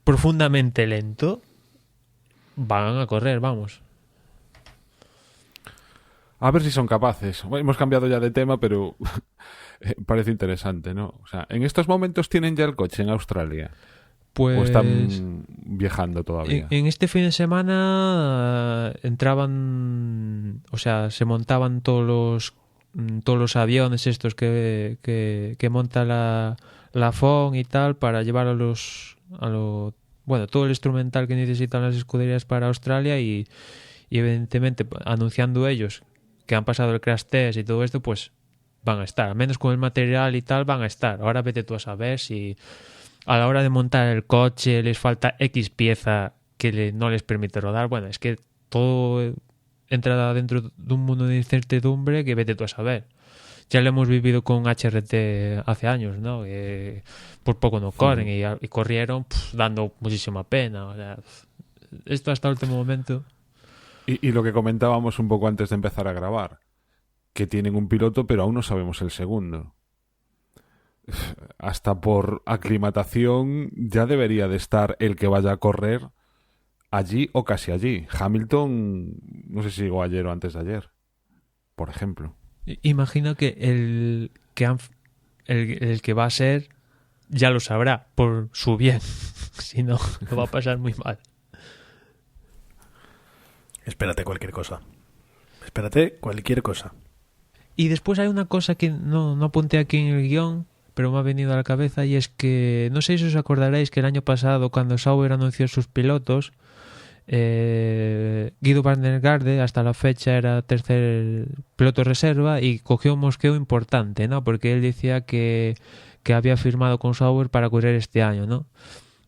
profundamente lento, van a correr, vamos. A ver si son capaces. Bueno, hemos cambiado ya de tema, pero parece interesante, ¿no? O sea, ¿en estos momentos tienen ya el coche en Australia? Pues, ¿O están viajando todavía? En este fin de semana entraban, o sea, se montaban todos los aviones estos que monta la FOM y tal para llevar bueno, todo el instrumental que necesitan las escuderías para Australia y evidentemente anunciando ellos que han pasado el crash test y todo esto, pues van a estar, al menos con el material y tal van a estar. Ahora vete tú a saber si a la hora de montar el coche les falta X pieza que no les permite rodar. Bueno, es que todo entra dentro de un mundo de incertidumbre que vete tú a saber. Ya lo hemos vivido con HRT hace años, ¿no? Que por poco no corren y corrieron dando muchísima pena. O sea, esto hasta el último momento. Y lo que comentábamos un poco antes de empezar a grabar, que tienen un piloto pero aún no sabemos el segundo. Hasta por aclimatación ya debería de estar el que vaya a correr allí o casi allí. Hamilton, no sé si llegó ayer o antes de ayer, por ejemplo. Imagino que el que va a ser ya lo sabrá por su bien. Si no, lo va a pasar muy mal. Espérate cualquier cosa. Y después hay una cosa que no apunté aquí en el guión, pero me ha venido a la cabeza, y es que no sé si os acordaréis que el año pasado, cuando Sauber anunció sus pilotos, Guido van der Garde hasta la fecha era tercer piloto reserva y cogió un mosqueo importante, ¿no? Porque él decía que había firmado con Sauber para correr este año, ¿no?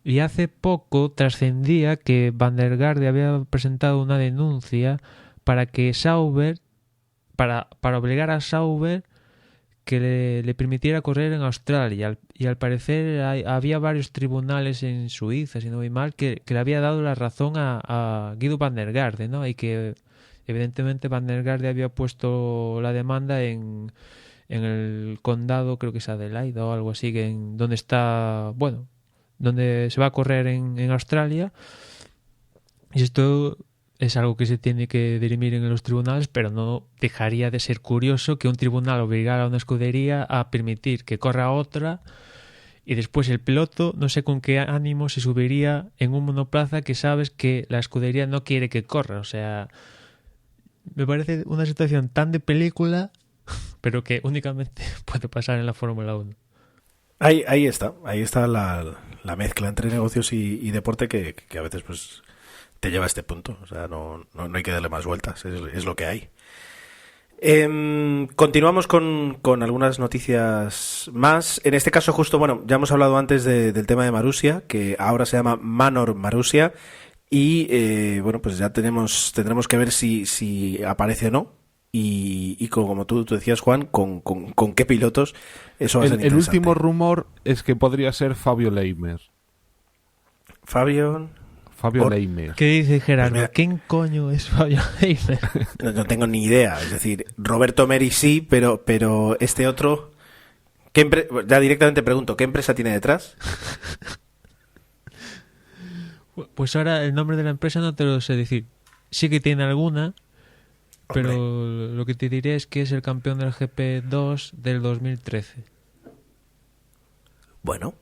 Y hace poco trascendía que van der Garde había presentado una denuncia para que Sauber, para obligar a Sauber que le permitiera correr en Australia. Y al parecer había varios tribunales en Suiza, si no voy mal, que le había dado la razón a Guido van der Garde, ¿no? Y que evidentemente van der Garde había puesto la demanda en el condado, creo que es Adelaide o algo así, donde está, bueno, donde se va a correr en Australia. Y esto es algo que se tiene que dirimir en los tribunales, pero no dejaría de ser curioso que un tribunal obligara a una escudería a permitir que corra otra y después el piloto, no sé con qué ánimo, se subiría en un monoplaza que sabes que la escudería no quiere que corra. O sea, me parece una situación tan de película, pero que únicamente puede pasar en la Fórmula 1. Ahí está la mezcla entre negocios y deporte que a veces pues te lleva a este punto. O sea, no hay que darle más vueltas, es lo que hay. Continuamos con algunas noticias más. En este caso justo, bueno, ya hemos hablado antes del tema de Marussia, que ahora se llama Manor Marussia, y bueno, pues ya tendremos que ver si aparece o no. Y como tú decías, Juan, con qué pilotos, eso va a ser El interesante. último rumor es que podría ser Fabio Leimer. Fabio Leimer. ¿Qué dice Gerardo? Pues mira, ¿Quién coño es Fabio Leimer? no tengo ni idea. Es decir, Roberto Meri sí, pero este otro... ya directamente pregunto, ¿qué empresa tiene detrás? Pues ahora el nombre de la empresa no te lo sé decir. Sí que tiene alguna, pero lo que te diré es que es el campeón del GP2 del 2013. Bueno,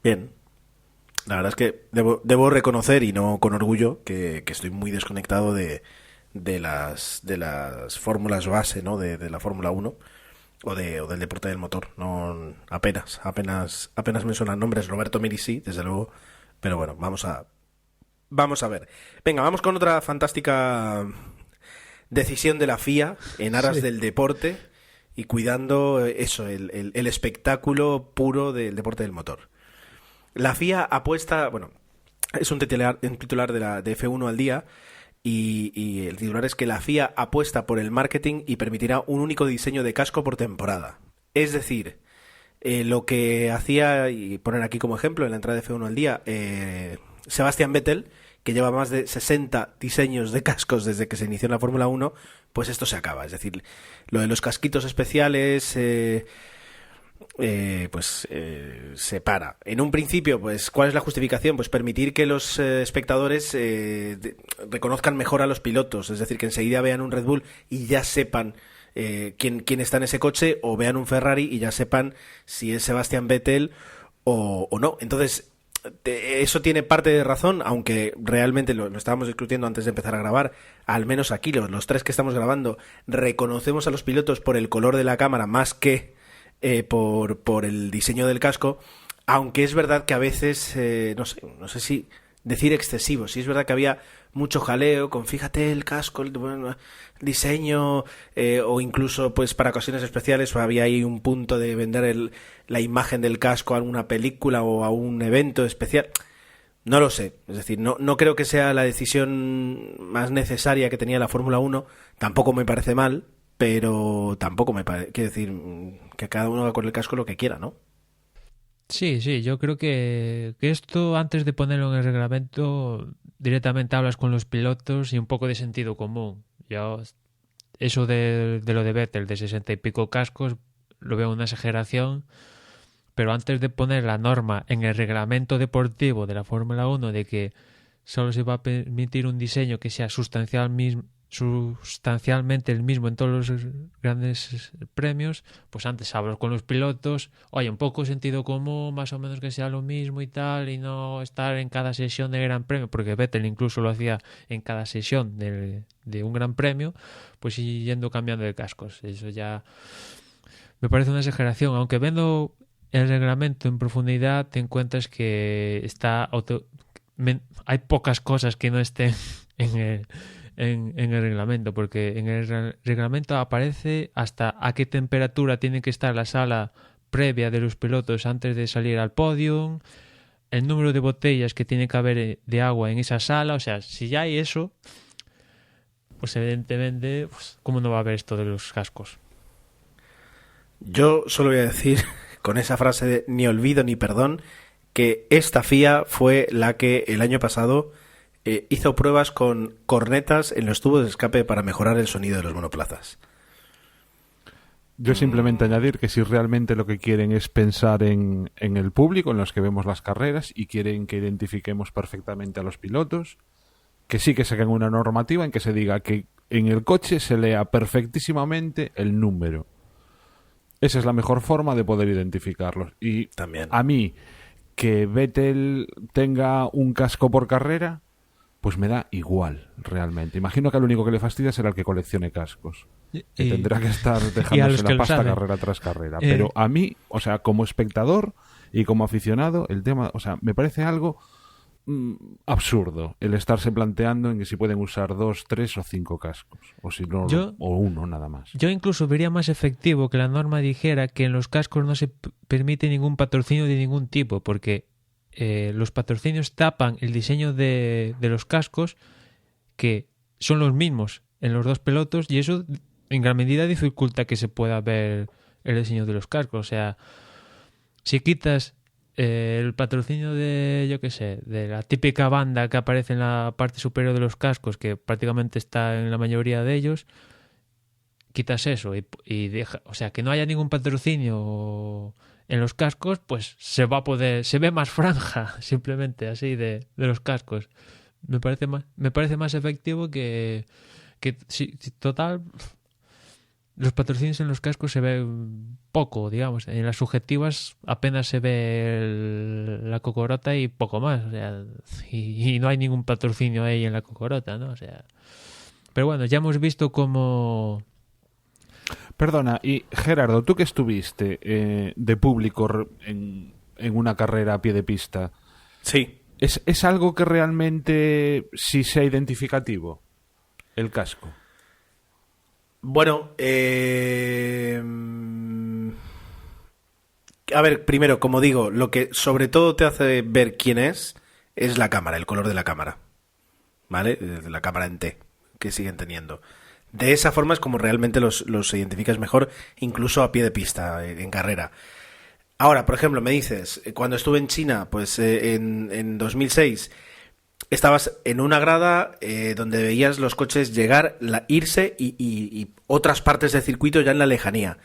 bien. La verdad es que debo reconocer, y no con orgullo, que estoy muy desconectado de las fórmulas base, ¿no? De la Fórmula 1 o del deporte del motor. No, apenas me suenan nombres. Roberto Miri sí, desde luego, pero bueno, vamos a ver. Venga, vamos con otra fantástica decisión de la FIA en aras del deporte y cuidando eso, el espectáculo puro del deporte del motor. La FIA apuesta, bueno, es un titular de F1 al día, y el titular es que la FIA apuesta por el marketing y permitirá un único diseño de casco por temporada. Es decir, lo que hacía, y poner aquí como ejemplo en la entrada de F1 al día, Sebastian Vettel, que lleva más de 60 diseños de cascos desde que se inició en la Fórmula 1, pues esto se acaba. Es decir, lo de los casquitos especiales... se para. En un principio, pues, ¿cuál es la justificación? Pues permitir que los espectadores reconozcan mejor a los pilotos, es decir, que enseguida vean un Red Bull y ya sepan quién está en ese coche, o vean un Ferrari y ya sepan si es Sebastian Vettel o no. Entonces, eso tiene parte de razón, aunque realmente lo estábamos discutiendo antes de empezar a grabar. Al menos aquí, los tres que estamos grabando, reconocemos a los pilotos por el color de la cámara más que por el diseño del casco, aunque es verdad que a veces, no sé si decir excesivo, sí es verdad que había mucho jaleo con fíjate el casco, el diseño, o incluso pues para ocasiones especiales había ahí un punto de vender la imagen del casco a alguna película o a un evento especial. No lo sé, es decir, no creo que sea la decisión más necesaria que tenía la Fórmula 1, tampoco me parece mal, pero tampoco me parece, quiero decir, que cada uno haga con el casco lo que quiera, ¿no? Sí, yo creo que esto, antes de ponerlo en el reglamento, directamente hablas con los pilotos y un poco de sentido común. Yo, eso de lo de Vettel, de 60 y pico cascos, lo veo una exageración, pero antes de poner la norma en el reglamento deportivo de la Fórmula 1 de que solo se va a permitir un diseño que sea sustancialmente el mismo en todos los grandes premios, pues antes hablo con los pilotos, oye, un poco sentido común, más o menos que sea lo mismo y tal, y no estar en cada sesión de Gran Premio, porque Vettel incluso lo hacía en cada sesión de un Gran Premio, pues y yendo cambiando de cascos. Eso ya me parece una exageración, aunque viendo el reglamento en profundidad te encuentras que hay pocas cosas que no estén en el reglamento, porque en el reglamento aparece hasta a qué temperatura tiene que estar la sala previa de los pilotos antes de salir al podio, el número de botellas que tiene que haber de agua en esa sala. O sea, si ya hay eso, pues evidentemente, pues, ¿cómo no va a haber esto de los cascos? Yo solo voy a decir, con esa frase de ni olvido ni perdón, que esta FIA fue la que el año pasado hizo pruebas con cornetas en los tubos de escape para mejorar el sonido de los monoplazas. Yo simplemente añadir que si realmente lo que quieren es pensar en el público, en los que vemos las carreras, y quieren que identifiquemos perfectamente a los pilotos, que sí que saquen una normativa en que se diga que en el coche se lea perfectísimamente el número. Esa es la mejor forma de poder identificarlos. Y también, a mí, que Vettel tenga un casco por carrera, pues me da igual, realmente. Imagino que al único que le fastidia será el que coleccione cascos. Que tendrá que estar dejándose la pasta carrera tras carrera. Pero a mí, o sea, como espectador y como aficionado, el tema, o sea, me parece algo absurdo el estarse planteando en que si pueden usar 2, 3 o 5 cascos. O si no, o uno nada más. Yo incluso vería más efectivo que la norma dijera que en los cascos no se permite ningún patrocinio de ningún tipo, porque los patrocinios tapan el diseño de los cascos, que son los mismos en los dos pilotos, y eso en gran medida dificulta que se pueda ver el diseño de los cascos. O sea, si quitas el patrocinio de, yo qué sé, de la típica banda que aparece en la parte superior de los cascos, que prácticamente está en la mayoría de ellos, quitas eso y deja, o sea, que no haya ningún patrocinio en los cascos, pues se ve más franja, simplemente así, de los cascos. Me parece más efectivo que si total, los patrocinios en los cascos se ven poco, digamos. En las subjetivas apenas se ve la cocorota y poco más, o sea, y no hay ningún patrocinio ahí en la cocorota, ¿no? O sea, pero bueno, ya hemos visto cómo... Perdona, y Gerardo, tú que estuviste de público en una carrera a pie de pista, Sí. ¿es algo que realmente sí sea identificativo, el casco? Bueno, a ver, primero, como digo, lo que sobre todo te hace ver quién es la cámara, el color de la cámara, ¿vale? La cámara en T, que siguen teniendo. De esa forma es como realmente los identificas mejor, incluso a pie de pista, en carrera. Ahora, por ejemplo, me dices, cuando estuve en China, pues en 2006, estabas en una grada donde veías los coches llegar, irse y otras partes del circuito ya en la lejanía.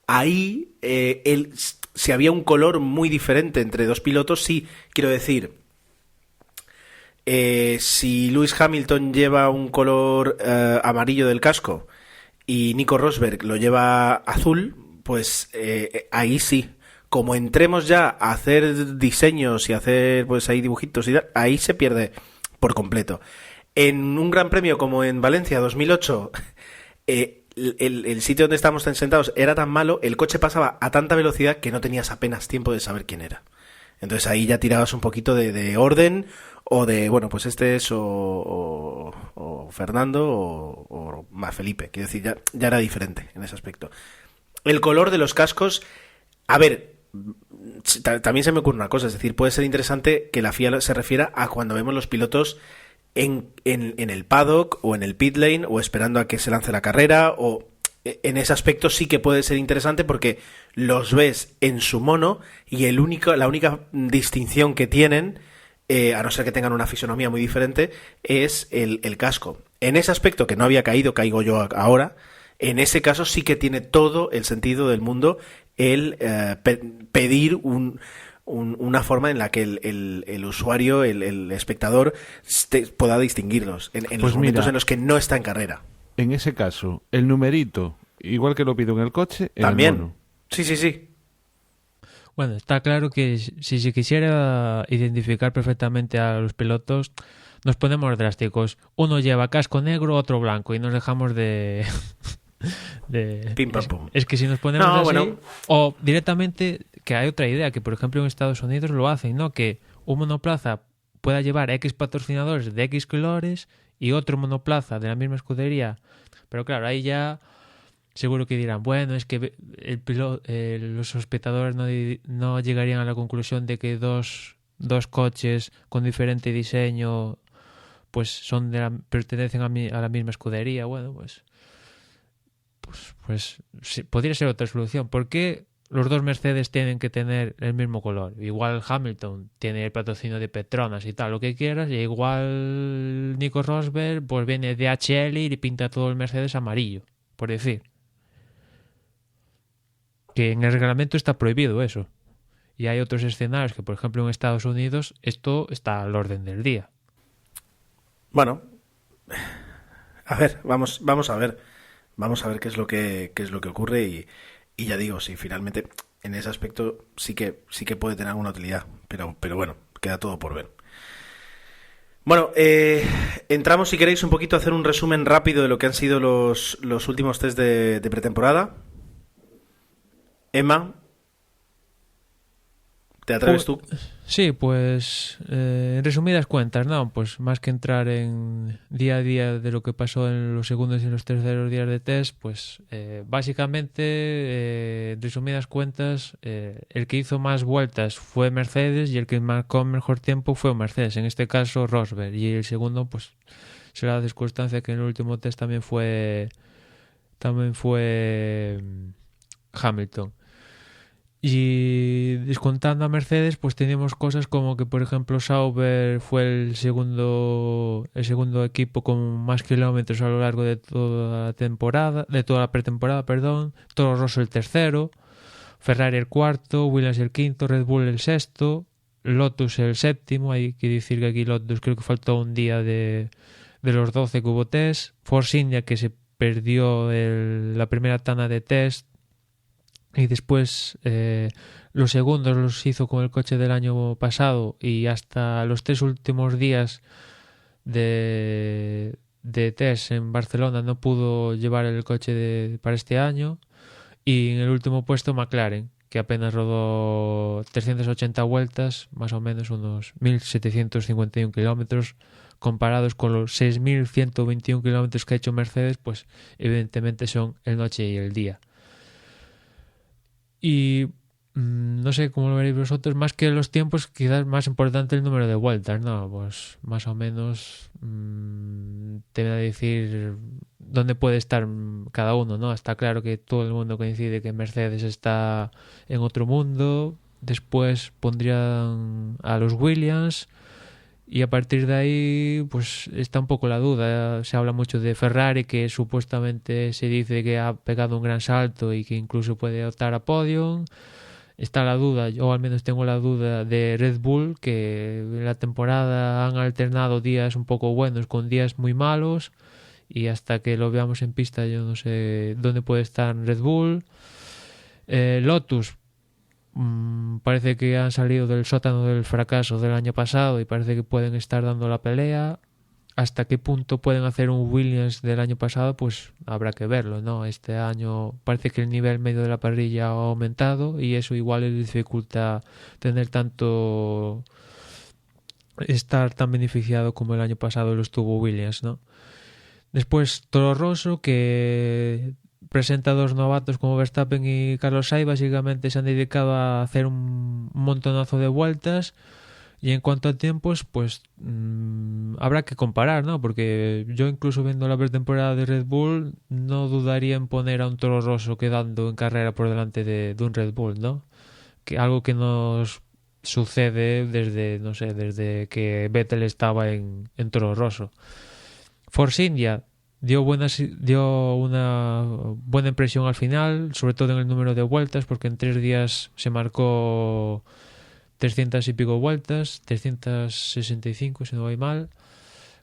Ahí, si había un color muy diferente entre dos pilotos, sí, quiero decir... si Lewis Hamilton lleva un color amarillo del casco y Nico Rosberg lo lleva azul, pues ahí sí. Como entremos ya a hacer diseños y hacer pues ahí dibujitos y tal, ahí se pierde por completo. En un gran premio como en Valencia 2008, el sitio donde estábamos tan sentados era tan malo, el coche pasaba a tanta velocidad que no tenías apenas tiempo de saber quién era. Entonces ahí ya tirabas un poquito de orden, o de, bueno, pues este es o Fernando o más Felipe. Quiero decir, ya era diferente en ese aspecto. El color de los cascos, a ver, también se me ocurre una cosa, es decir, puede ser interesante que la FIA se refiera a cuando vemos los pilotos en el paddock o en el pit lane o esperando a que se lance la carrera, o en ese aspecto sí que puede ser interesante porque los ves en su mono y la única distinción que tienen, a no ser que tengan una fisonomía muy diferente, es el casco. En ese aspecto que no había caído, caigo yo ahora. En ese caso sí que tiene todo el sentido del mundo el pedir una forma en la que el usuario, el espectador, pueda distinguirlos en pues los momentos en los que no está en carrera. En ese caso, el numerito, igual que lo pido en el coche, en también. El mono. Sí. Bueno, está claro que si se quisiera identificar perfectamente a los pilotos, nos ponemos drásticos. Uno lleva casco negro, otro blanco, y nos dejamos de... Pim, pam, pum. Es que si nos ponemos así, bueno. O directamente, que hay otra idea, que por ejemplo en Estados Unidos lo hacen, ¿no? Que un monoplaza pueda llevar X patrocinadores de X colores y otro monoplaza de la misma escudería. Pero claro, ahí ya seguro que dirán, bueno, es que los espectadores no llegarían a la conclusión de que dos coches con diferente diseño pues pertenecen a la misma escudería. Bueno, pues sí, podría ser otra solución. ¿Por qué los dos Mercedes tienen que tener el mismo color? Igual Hamilton tiene el patrocinio de Petronas y tal, lo que quieras, y igual Nico Rosberg pues viene de DHL y pinta todo el Mercedes amarillo, por decir. Que en el reglamento está prohibido eso. Y hay otros escenarios que, por ejemplo, en Estados Unidos esto está al orden del día. Bueno, a ver, vamos a ver. Vamos a ver qué es lo que ocurre y ya digo, si finalmente en ese aspecto sí que puede tener alguna utilidad, pero bueno, queda todo por ver. Bueno, entramos, si queréis, un poquito a hacer un resumen rápido de lo que han sido los últimos test de pretemporada. Emma, ¿te atreves tú? Sí, pues en resumidas cuentas, ¿no? Pues más que entrar en día a día de lo que pasó en los segundos y los terceros días de test, pues básicamente, en resumidas cuentas, el que hizo más vueltas fue Mercedes y el que marcó mejor tiempo fue Mercedes, en este caso Rosberg, y el segundo, pues será la circunstancia que en el último test también fue Hamilton. Y descontando a Mercedes, pues teníamos cosas como que, por ejemplo, Sauber fue el segundo equipo con más kilómetros a lo largo de toda la pretemporada, perdón. Toro Rosso el tercero, Ferrari el cuarto, Williams el quinto, Red Bull el sexto, Lotus el séptimo. Hay que decir que aquí Lotus creo que faltó un día de los 12 que hubo test. Force India, que se perdió la primera tanda de test. Y después los segundos los hizo con el coche del año pasado y hasta los 3 últimos días de test en Barcelona no pudo llevar el coche para este año. Y en el último puesto McLaren, que apenas rodó 380 vueltas, más o menos unos 1.751 kilómetros, comparados con los 6.121 kilómetros que ha hecho Mercedes, pues evidentemente son el noche y el día. Y no sé cómo lo veréis vosotros, más que los tiempos, quizás más importante el número de vueltas, ¿no? Pues más o menos te voy a decir dónde puede estar cada uno, ¿no? Está claro que todo el mundo coincide que Mercedes está en otro mundo. Después pondrían a los Williams. Y a partir de ahí, pues está un poco la duda. Se habla mucho de Ferrari, que supuestamente se dice que ha pegado un gran salto y que incluso puede optar a podium. Está la duda, yo al menos tengo la duda de Red Bull, que en la temporada han alternado días un poco buenos con días muy malos. Y hasta que lo veamos en pista yo no sé dónde puede estar Red Bull. Lotus. Parece que han salido del sótano del fracaso del año pasado y parece que pueden estar dando la pelea. Hasta qué punto pueden hacer un Williams del año pasado, pues habrá que verlo, ¿no? Este año parece que el nivel medio de la parrilla ha aumentado y eso igual les dificulta estar tan beneficiado como el año pasado lo estuvo Williams, ¿no? Después Toro Rosso, que presenta dos novatos como Verstappen y Carlos Sainz. Básicamente se han dedicado a hacer un montonazo de vueltas. Y en cuanto a tiempos, pues habrá que comparar, ¿no? Porque yo incluso viendo la pretemporada de Red Bull no dudaría en poner a un Toro Rosso quedando en carrera por delante de un Red Bull, ¿no? Que algo que nos sucede desde que Vettel estaba en Toro Rosso. Force India dio una buena impresión al final, sobre todo en el número de vueltas, porque en 3 días se marcó 300 y pico vueltas, 365 si no voy mal,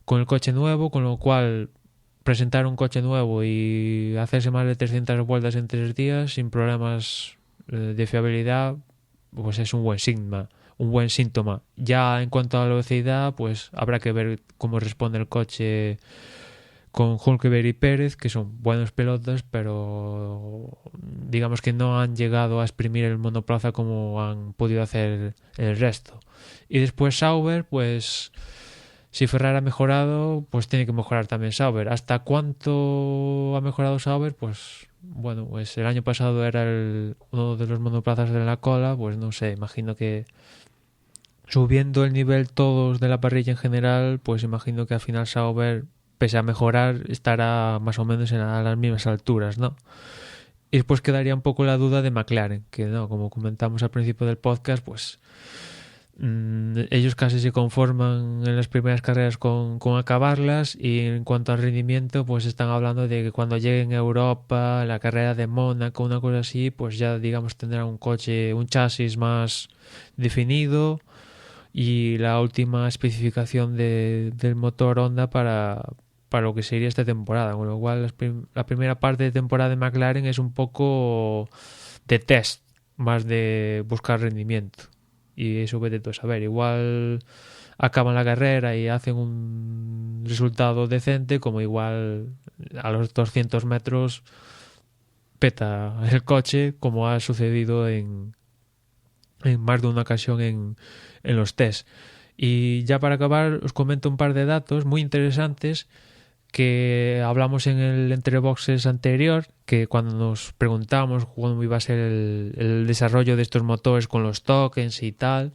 con el coche nuevo, con lo cual presentar un coche nuevo y hacerse más de 300 vueltas en 3 días sin problemas de fiabilidad, pues es un buen síntoma. Ya en cuanto a la velocidad, pues habrá que ver cómo responde el coche con Hülkenberg y Pérez, que son buenos pilotos, pero digamos que no han llegado a exprimir el monoplaza como han podido hacer el resto. Y después Sauber, pues si Ferrari ha mejorado, pues tiene que mejorar también Sauber. ¿Hasta cuánto ha mejorado Sauber? Pues bueno, pues el año pasado era uno de los monoplazas de la cola, pues no sé, imagino que subiendo el nivel todos de la parrilla en general, pues imagino que al final Sauber, pese a mejorar, estará más o menos a las mismas alturas, ¿no? Y después quedaría un poco la duda de McLaren, que no, como comentamos al principio del podcast, pues ellos casi se conforman en las primeras carreras con acabarlas, y en cuanto al rendimiento, pues están hablando de que cuando lleguen a Europa, la carrera de Mónaco, una cosa así, pues ya digamos tendrán un chasis más definido y la última especificación del motor Honda para lo que sería esta temporada, con lo cual la primera parte de temporada de McLaren es un poco de test, más de buscar rendimiento. y eso vete tú a saber. Igual acaban la carrera y hacen un resultado decente, como igual a los 200 metros peta el coche, como ha sucedido en más de una ocasión en los test. Y ya para acabar os comento un par de datos muy interesantes que hablamos en el Entre Boxes anterior, que cuando nos preguntamos cómo iba a ser el desarrollo de estos motores con los tokens y tal,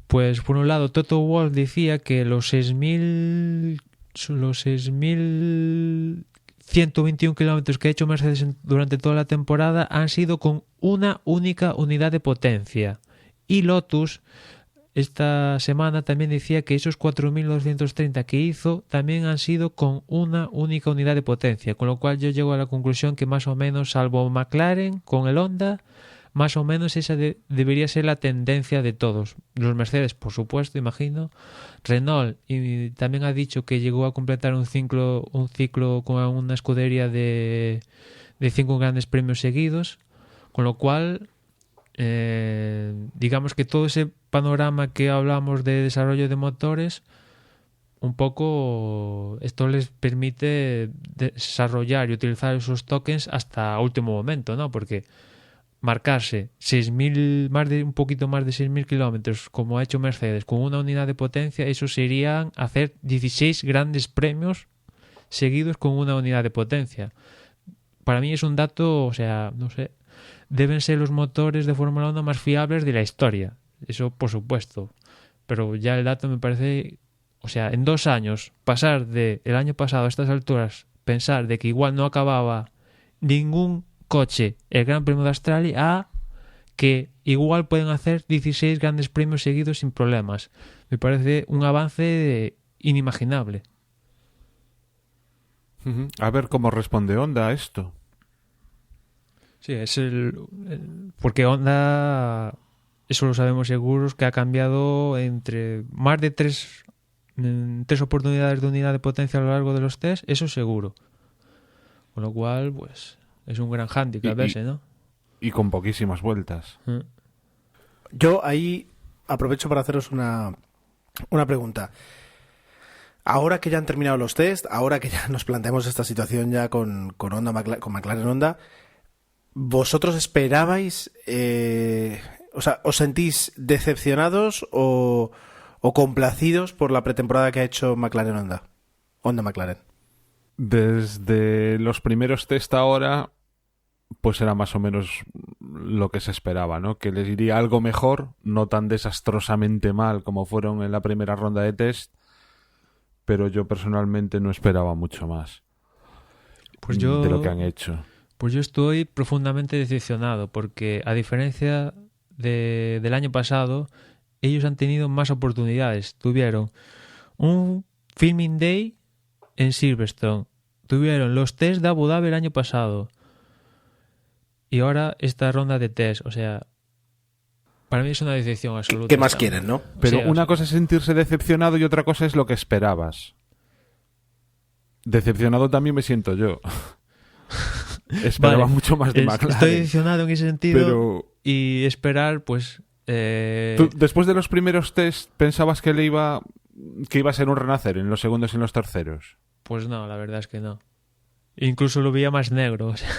pues por un lado Toto Wolff decía que los 6.121 kilómetros que ha hecho Mercedes durante toda la temporada han sido con una única unidad de potencia, y Lotus esta semana también decía que esos 4.230 que hizo también han sido con una única unidad de potencia, con lo cual yo llego a la conclusión que más o menos, salvo McLaren con el Honda, más o menos esa debería ser la tendencia de todos. Los Mercedes, por supuesto, imagino. Renault y también ha dicho que llegó a completar un ciclo con una escudería de 5 grandes premios seguidos, con lo cual digamos que todo ese panorama que hablamos de desarrollo de motores, un poco esto les permite desarrollar y utilizar esos tokens hasta último momento, ¿no? Porque marcarse 6.000, un poquito más de 6.000 kilómetros como ha hecho Mercedes con una unidad de potencia, eso serían hacer 16 grandes premios seguidos con una unidad de potencia. Para mí es un dato, o sea, no sé, deben ser los motores de Fórmula 1 más fiables de la historia. Eso por supuesto. Pero ya el dato me parece... O sea, en 2 años, pasar de el año pasado a estas alturas, pensar de que igual no acababa ningún coche el Gran Premio de Australia, a que igual pueden hacer 16 grandes premios seguidos sin problemas. Me parece un avance inimaginable. A ver cómo responde Honda a esto. Sí, es porque Honda, eso lo sabemos seguros, que ha cambiado entre más de 3 oportunidades de unidad de potencia a lo largo de los test, eso seguro. Con lo cual, pues, es un gran hándicap ese, ¿no? Y con poquísimas vueltas. Yo ahí aprovecho para haceros una pregunta. Ahora que ya han terminado los test, ahora que ya nos planteamos esta situación ya con Honda, con McLaren Honda, ¿vosotros esperabais, o sea, os sentís decepcionados o complacidos por la pretemporada que ha hecho McLaren Honda McLaren? Desde los primeros test ahora, pues era más o menos lo que se esperaba, ¿no? Que les iría algo mejor, no tan desastrosamente mal como fueron en la primera ronda de test, pero yo personalmente no esperaba mucho más de lo que han hecho. Pues yo estoy profundamente decepcionado porque, a diferencia del año pasado, ellos han tenido más oportunidades. Tuvieron un Filming Day en Silverstone, tuvieron los test de Abu Dhabi el año pasado y ahora esta ronda de test. O sea, para mí es una decepción absoluta. ¿Qué más quieren, no? Pero Sí, una cosa es sentirse decepcionado y otra cosa es lo que esperabas. Decepcionado también me siento yo. Esperaba mucho más de McLaren. Estoy decepcionado en ese sentido, pero... y esperar, pues... ¿Tú, después de los primeros test, pensabas que iba a ser un renacer en los segundos y en los terceros? Pues no, la verdad es que no. Incluso lo veía más negro, o sea...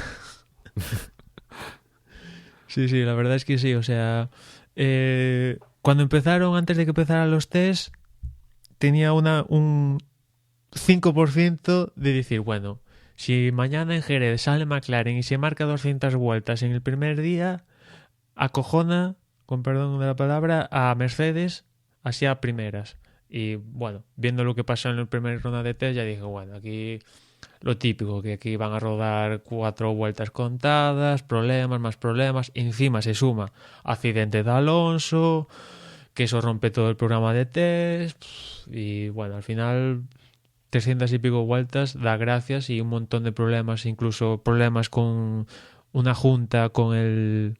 Sí, la verdad es que sí, o sea... cuando empezaron, antes de que empezaran los test, tenía un 5% de decir, bueno, si mañana en Jerez sale McLaren y se marca 200 vueltas en el primer día, acojona, con perdón de la palabra, a Mercedes así a primeras. Y bueno, viendo lo que pasó en el primer ronda de test, ya dije, bueno, aquí lo típico, que aquí van a rodar 4 vueltas contadas, problemas, más problemas, encima se suma accidente de Alonso, que eso rompe todo el programa de test, y bueno, al final 300 y pico vueltas da gracias, y un montón de problemas, incluso problemas con una junta, con el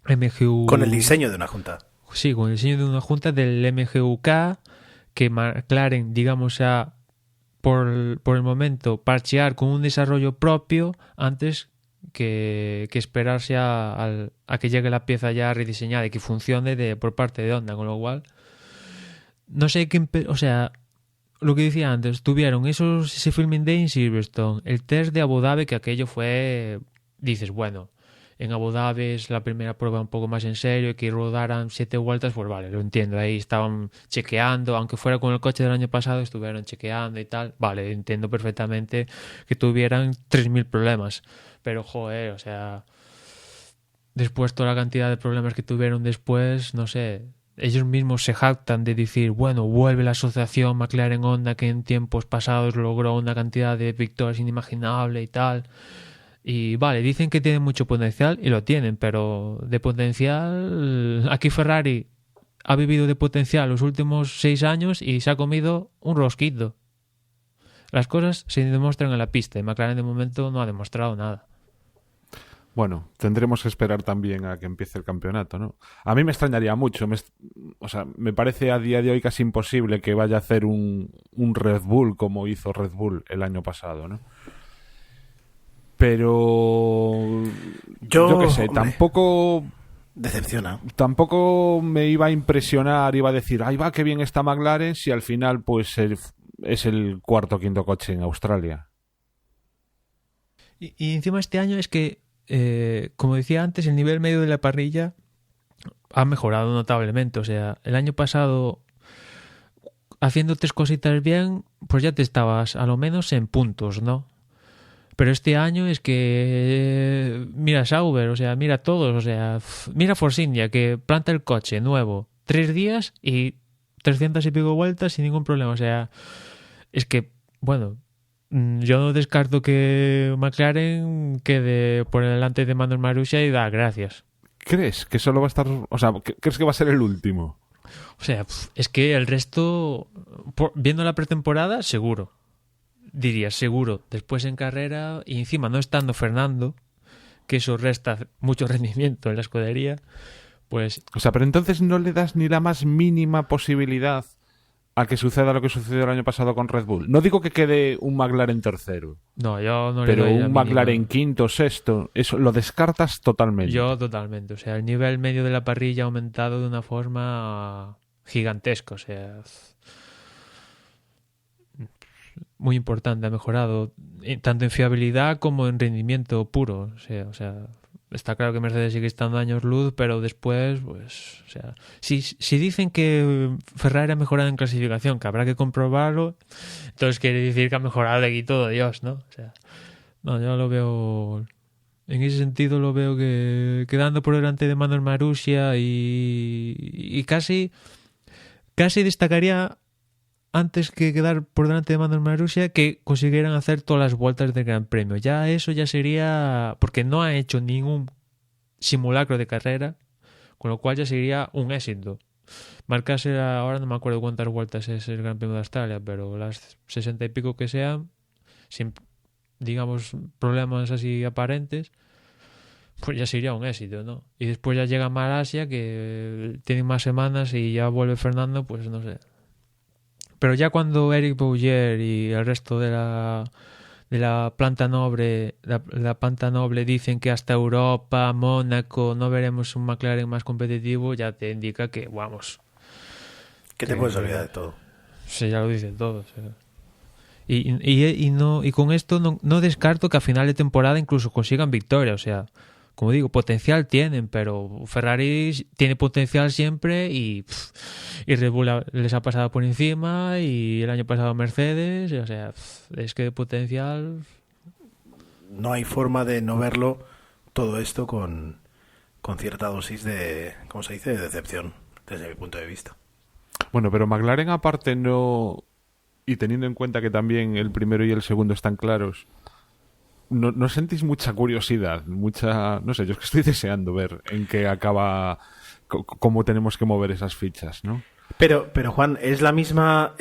MGU... Con el diseño de una junta. Sí, con el diseño de una junta del MGUK, que McLaren, digamos, por el momento parchear con un desarrollo propio antes que esperarse a que llegue la pieza ya rediseñada y que funcione por parte de Honda, con lo cual no sé qué, o sea, lo que decía antes, tuvieron ese filming day en Silverstone, el test de Abu Dhabi, que aquello fue, dices, bueno, en Abu Dhabi es la primera prueba un poco más en serio, que rodaran 7 vueltas, pues vale, lo entiendo, ahí estaban chequeando, aunque fuera con el coche del año pasado, estuvieron chequeando y tal, vale, entiendo perfectamente que tuvieran 3.000 problemas, pero joder, o sea, después toda la cantidad de problemas que tuvieron después, no sé, ellos mismos se jactan de decir, bueno, vuelve la asociación McLaren-Honda que en tiempos pasados logró una cantidad de victorias inimaginable y tal. Y vale, dicen que tienen mucho potencial y lo tienen, pero de potencial, aquí Ferrari ha vivido de potencial los últimos 6 años y se ha comido un rosquito. Las cosas se demuestran en la pista y McLaren de momento no ha demostrado nada. Bueno, tendremos que esperar también a que empiece el campeonato, ¿no? A mí me extrañaría mucho. O sea, me parece a día de hoy casi imposible que vaya a hacer un Red Bull como hizo Red Bull el año pasado, ¿no? Pero yo qué sé, hombre, decepciona. Tampoco me iba a impresionar, iba a decir, ay va, qué bien está McLaren, si al final pues es el cuarto o quinto coche en Australia. Y encima este año es que, como decía antes, el nivel medio de la parrilla ha mejorado notablemente. O sea, el año pasado, haciendo 3 cositas bien, pues ya te estabas a lo menos en puntos, ¿no? Pero este año es que mira Sauber, o sea, mira todos, o sea, mira Force India, que planta el coche nuevo 3 días y 300 y pico vueltas sin ningún problema. O sea, es que, bueno, yo no descarto que McLaren quede por delante de Manuel Marussia y da gracias. ¿Crees que solo va a estar, o sea, crees que va a ser el último? O sea, es que el resto, viendo la pretemporada, seguro. Diría, seguro. Después en carrera, y encima no estando Fernando, que eso resta mucho rendimiento en la escudería, pues... O sea, pero entonces no le das ni la más mínima posibilidad a que suceda lo que sucedió el año pasado con Red Bull. No digo que quede un McLaren tercero. No, yo no le doy pero la un mínima. McLaren quinto, sexto, eso lo descartas totalmente. Yo totalmente. O sea, el nivel medio de la parrilla ha aumentado de una forma gigantesca. O sea, muy importante, ha mejorado tanto en fiabilidad como en rendimiento puro. O sea, está claro que Mercedes sigue estando años luz, pero después, pues, o sea, si dicen que Ferrari ha mejorado en clasificación, que habrá que comprobarlo, entonces quiere decir que ha mejorado de aquí todo Dios, ¿no? O sea, no, yo lo veo, en ese sentido lo veo que quedando por delante de Manuel Marussia y casi destacaría antes que quedar por delante de Manuel Marussia que consiguieran hacer todas las vueltas del Gran Premio. Ya eso ya sería... Porque no ha hecho ningún simulacro de carrera, con lo cual ya sería un éxito. Marcarse ahora no me acuerdo cuántas vueltas es el Gran Premio de Australia, pero las 60 y pico que sean, sin, digamos, problemas así aparentes, pues ya sería un éxito, ¿no? Y después ya llega Malasia, que tiene más semanas y ya vuelve Fernando, pues no sé. Pero ya cuando Eric Bouyer y el resto de la planta noble, la planta noble dicen que hasta Europa, Mónaco, no veremos un McLaren más competitivo, ya te indica que, vamos... Que te puedes olvidar de todo. Sí, ya lo dicen todos. Y con esto no descarto que a final de temporada incluso consigan victoria, o sea... Como digo, potencial tienen, pero Ferrari tiene potencial siempre y Red Bull les ha pasado por encima y el año pasado Mercedes, o sea, es que de potencial... No hay forma de no verlo todo esto con cierta dosis de, ¿cómo se dice?, de decepción, desde mi punto de vista. Bueno, pero McLaren aparte no... Y teniendo en cuenta que también el primero y el segundo están claros... ¿No sentís mucha curiosidad? No sé, yo es que estoy deseando ver en qué acaba, cómo tenemos que mover esas fichas, ¿no? Pero Juan, es la misma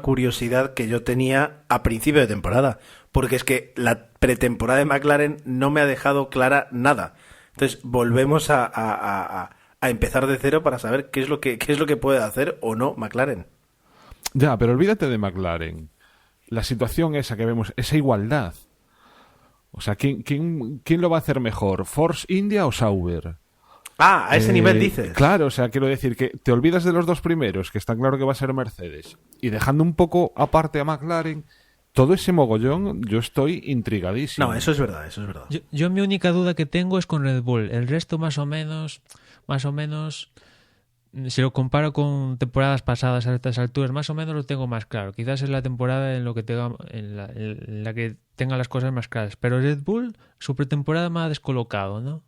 curiosidad que yo tenía a principio de temporada, porque es que la pretemporada de McLaren no me ha dejado clara nada. Entonces volvemos a empezar de cero para saber qué es lo que puede hacer o no McLaren. Ya, pero olvídate de McLaren. La situación esa que vemos, esa igualdad. O sea, ¿quién lo va a hacer mejor? ¿Force India o Sauber? Ah, a ese nivel dices. Claro, o sea, quiero decir que te olvidas de los dos primeros, que está claro que va a ser Mercedes, y dejando un poco aparte a McLaren, todo ese mogollón, yo estoy intrigadísimo. No, eso es verdad, eso es verdad. Yo mi única duda que tengo es con Red Bull. El resto más o menos, si lo comparo con temporadas pasadas a estas alturas, más o menos lo tengo más claro. Quizás es la temporada en la que tenga las cosas más claras. Pero Red Bull, su pretemporada me ha descolocado, ¿no?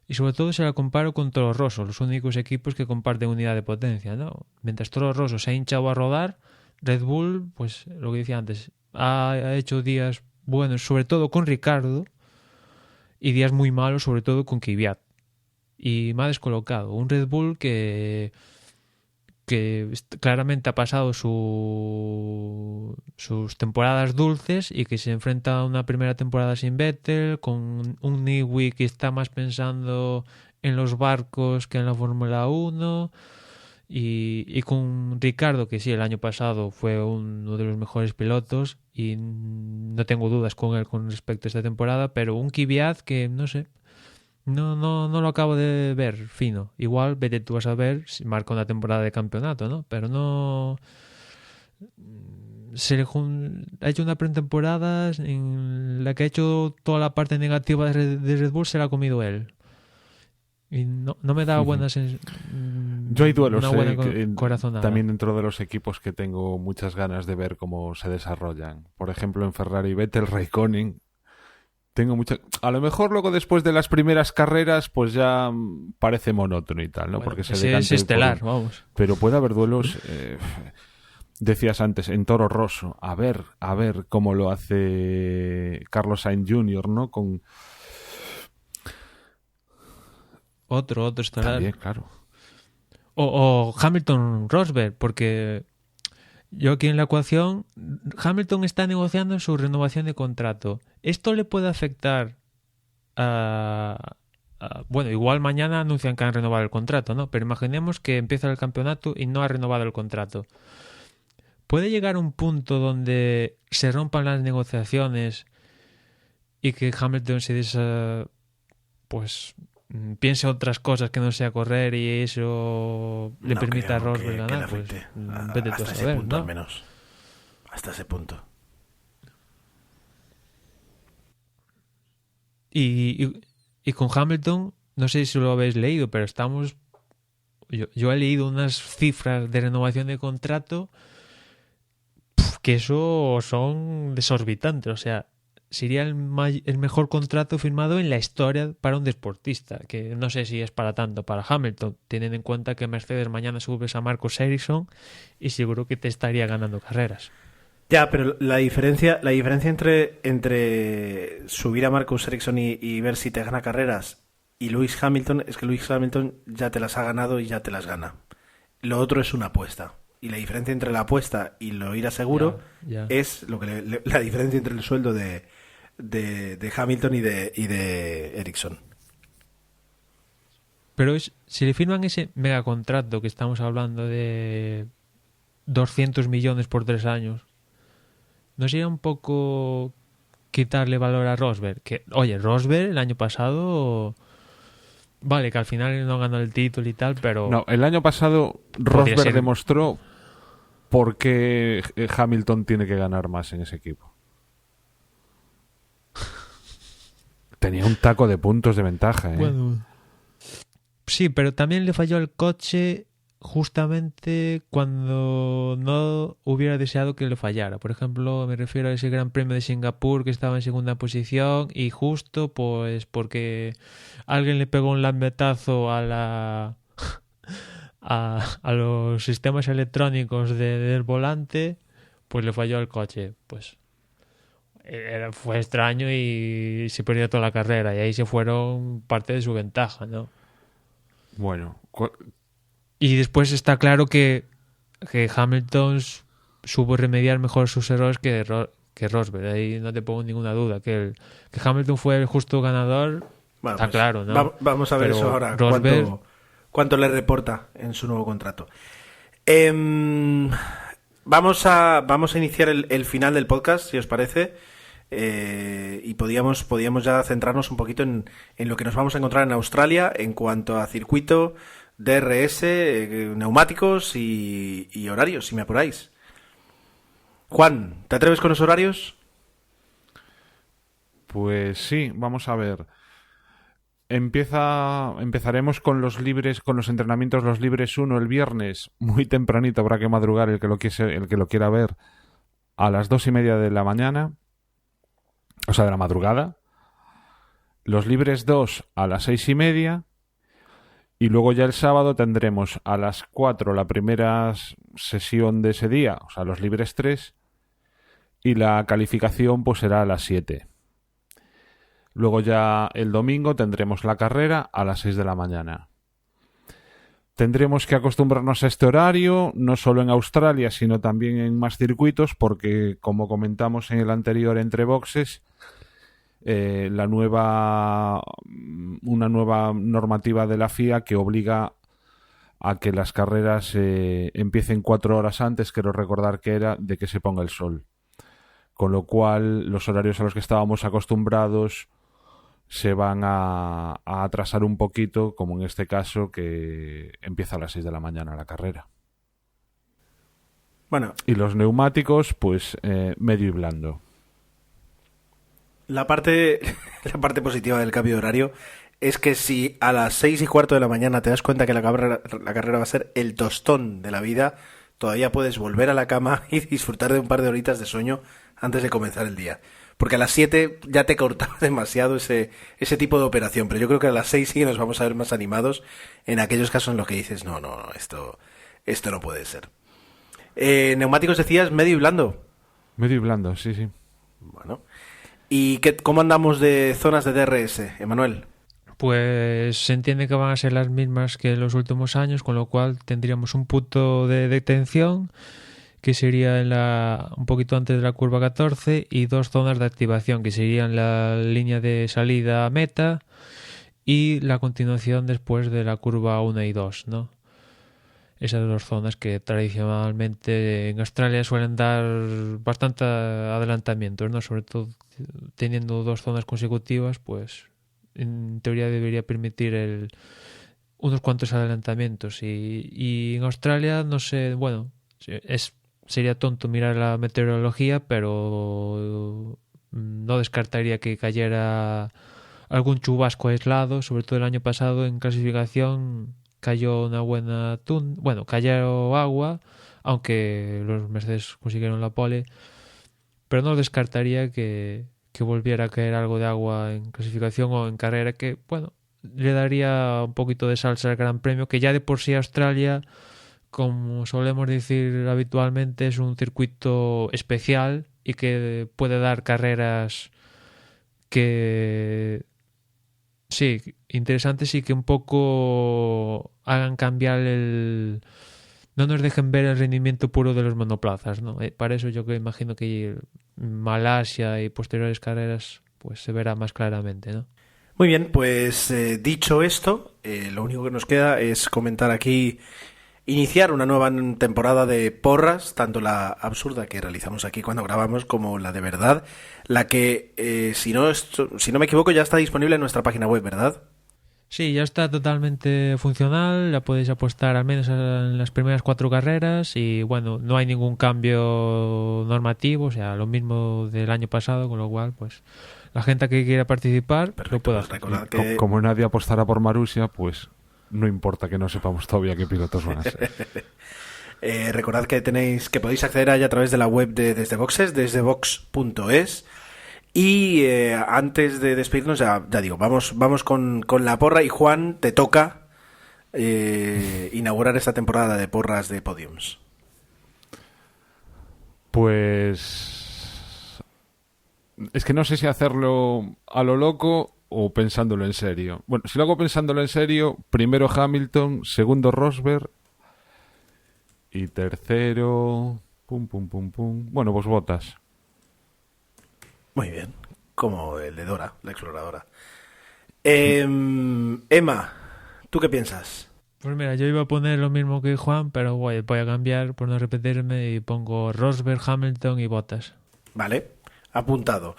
Y sobre todo se la comparo con Toro Rosso, los únicos equipos que comparten unidad de potencia, ¿no? Mientras Toro Rosso se ha hinchado a rodar, Red Bull, pues lo que decía antes, ha hecho días buenos, sobre todo con Ricardo, y días muy malos, sobre todo con Kvyat. Y me ha descolocado. Un Red Bull que claramente ha pasado sus temporadas dulces y que se enfrenta a una primera temporada sin Vettel, con un Newey que está más pensando en los barcos que en la Fórmula 1, y con Ricardo, que sí, el año pasado fue uno de los mejores pilotos y no tengo dudas con él con respecto a esta temporada, pero un Kvyat que no sé, no lo acabo de ver fino. Igual, vete tú a saber si marca una temporada de campeonato, ¿no? Pero no... ha hecho una pretemporada en la que ha hecho toda la parte negativa de Red Bull, se la ha comido él. Y no me da buenas... Yo hay duelos, una buena corazonada. También dentro de los equipos que tengo muchas ganas de ver cómo se desarrollan. Por ejemplo, en Ferrari, Vettel, Raikkonen. Tengo mucha... A lo mejor luego después de las primeras carreras pues ya parece monótono y tal, ¿no? Bueno, porque se es estelar, vamos. Pero puede haber duelos... decías antes, en Toro Rosso. A ver cómo lo hace Carlos Sainz Jr., ¿no? Con... Otro estelar. También, claro. O Hamilton Rosberg, porque yo aquí en la ecuación, Hamilton está negociando su renovación de contrato. ¿Esto le puede afectar bueno, igual mañana anuncian que han renovado el contrato, ¿no? Pero imaginemos que empieza el campeonato y no ha renovado el contrato. ¿Puede llegar un punto donde se rompan las negociaciones y que Hamilton piense otras cosas que no sea correr y eso le permita a Rosberg ganar? Pues vete tú a saber, ese punto, ¿no? al menos. Hasta ese punto. Y con Hamilton, no sé si lo habéis leído, pero yo he leído unas cifras de renovación de contrato que eso son desorbitantes. O sea, sería el mejor contrato firmado en la historia para un deportista, que no sé si es para tanto para Hamilton, teniendo en cuenta que Mercedes mañana subes a Marcus Ericsson y seguro que te estaría ganando carreras. Ya, pero la diferencia entre subir a Marcus Ericsson y ver si te gana carreras y Lewis Hamilton es que Lewis Hamilton ya te las ha ganado y ya te las gana. Lo otro es una apuesta. Y la diferencia entre la apuesta y lo ir a seguro ya. es lo que la diferencia entre el sueldo de Hamilton y de Ericsson. Pero si le firman ese megacontrato que estamos hablando de 200 millones por 3 años, ¿no sería un poco quitarle valor a Rosberg? Que, oye, Rosberg el año pasado, vale, que al final no ganó el título y tal, pero... No, el año pasado Rosberg demostró por qué Hamilton tiene que ganar más en ese equipo. Tenía un taco de puntos de ventaja, ¿eh? Bueno, sí, pero también le falló el coche justamente cuando no hubiera deseado que le fallara. Por ejemplo, me refiero a ese Gran Premio de Singapur que estaba en segunda posición y justo pues porque alguien le pegó un lambetazo a los sistemas electrónicos del volante, pues le falló el coche. Pues fue extraño y se perdió toda la carrera y ahí se fueron parte de su ventaja, ¿no? Bueno, y después está claro que Hamilton supo remediar mejor sus errores que Rosberg. Ahí no te pongo ninguna duda. Que Hamilton fue el justo ganador, bueno, está pues, claro, ¿no? Vamos a ver pero eso ahora. Rosberg... ¿Cuánto le reporta en su nuevo contrato? Vamos a iniciar el final del podcast, si os parece. y podíamos ya centrarnos un poquito en lo que nos vamos a encontrar en Australia en cuanto a circuito, DRS, neumáticos y horarios, si me apuráis. Juan, ¿te atreves con los horarios? Pues sí, vamos a ver. Empezaremos con los libres, con los entrenamientos, los libres 1 el viernes, muy tempranito, habrá que madrugar el que lo quiera ver, a las 2:30 de la mañana, o sea, de la madrugada. Los libres 2 a las 6:30, y luego ya el sábado tendremos a las 4 la primera sesión de ese día, o sea, los libres 3, y la calificación pues será a las 7. Luego ya el domingo tendremos la carrera a las 6 de la mañana. Tendremos que acostumbrarnos a este horario, no solo en Australia, sino también en más circuitos, porque, como comentamos en el anterior Entre Boxes, una nueva normativa de la FIA que obliga a que las carreras empiecen 4 horas antes, quiero recordar que era, de que se ponga el sol. Con lo cual, los horarios a los que estábamos acostumbrados se van a atrasar un poquito, como en este caso, que empieza a las 6 de la mañana la carrera. Bueno, y los neumáticos, pues medio y blando. la parte positiva del cambio de horario es que si a las 6:15 de la mañana te das cuenta que la carrera va a ser el tostón de la vida, todavía puedes volver a la cama y disfrutar de un par de horitas de sueño antes de comenzar el día. Porque a las 7 ya te cortaba demasiado ese tipo de operación, pero yo creo que a las 6 sí nos vamos a ver más animados en aquellos casos en los que dices, no, esto no puede ser. Neumáticos decías medio y blando. Medio y blando, sí, sí. Bueno. ¿Y cómo andamos de zonas de DRS, Emanuel? Pues se entiende que van a ser las mismas que en los últimos años, con lo cual tendríamos un punto de detención que sería un poquito antes de la curva 14 y 2 zonas de activación que serían la línea de salida a meta y la continuación después de la curva 1 y 2, ¿no? Esas 2 zonas que tradicionalmente en Australia suelen dar bastante adelantamientos, ¿no? Sobre todo teniendo 2 zonas consecutivas, pues en teoría debería permitir unos cuantos adelantamientos y en Australia, no sé, bueno, sería tonto mirar la meteorología, pero no descartaría que cayera algún chubasco aislado, sobre todo el año pasado en clasificación cayó una buena cayó agua, aunque los Mercedes consiguieron la pole, pero no descartaría que volviera a caer algo de agua en clasificación o en carrera, que bueno, le daría un poquito de salsa al Gran Premio, que ya de por sí Australia, como solemos decir habitualmente, es un circuito especial y que puede dar carreras que sí, interesantes y que un poco hagan cambiar no nos dejen ver el rendimiento puro de los monoplazas, ¿no? Para eso yo imagino que Malasia y posteriores carreras pues se verá más claramente, ¿no? Muy bien, pues dicho esto, lo único que nos queda es comentar aquí, iniciar una nueva temporada de porras, tanto la absurda que realizamos aquí cuando grabamos como la de verdad, la que, si no me equivoco, ya está disponible en nuestra página web, ¿verdad? Sí, ya está totalmente funcional, la podéis apostar al menos en las primeras 4 carreras y bueno, no hay ningún cambio normativo, o sea, lo mismo del año pasado, con lo cual pues la gente que quiera participar lo puede hacer. Como nadie apostará por Marussia, pues no importa que no sepamos todavía qué pilotos van a ser. Recordad que podéis acceder a ella a través de la web de Desde Boxes, desdebox.es. Y antes de despedirnos, ya digo, vamos con la porra. Y Juan, te toca inaugurar esta temporada de porras de podiums. Pues es que no sé si hacerlo a lo loco o pensándolo en serio. Bueno, si lo hago pensándolo en serio, primero Hamilton, segundo Rosberg y tercero bueno, pues Bottas. Muy bien, como el de Dora, la exploradora. Emma, ¿tú qué piensas? Pues mira, yo iba a poner lo mismo que Juan, pero voy a cambiar por no repetirme y pongo Rosberg, Hamilton y Bottas. Vale, Apuntado.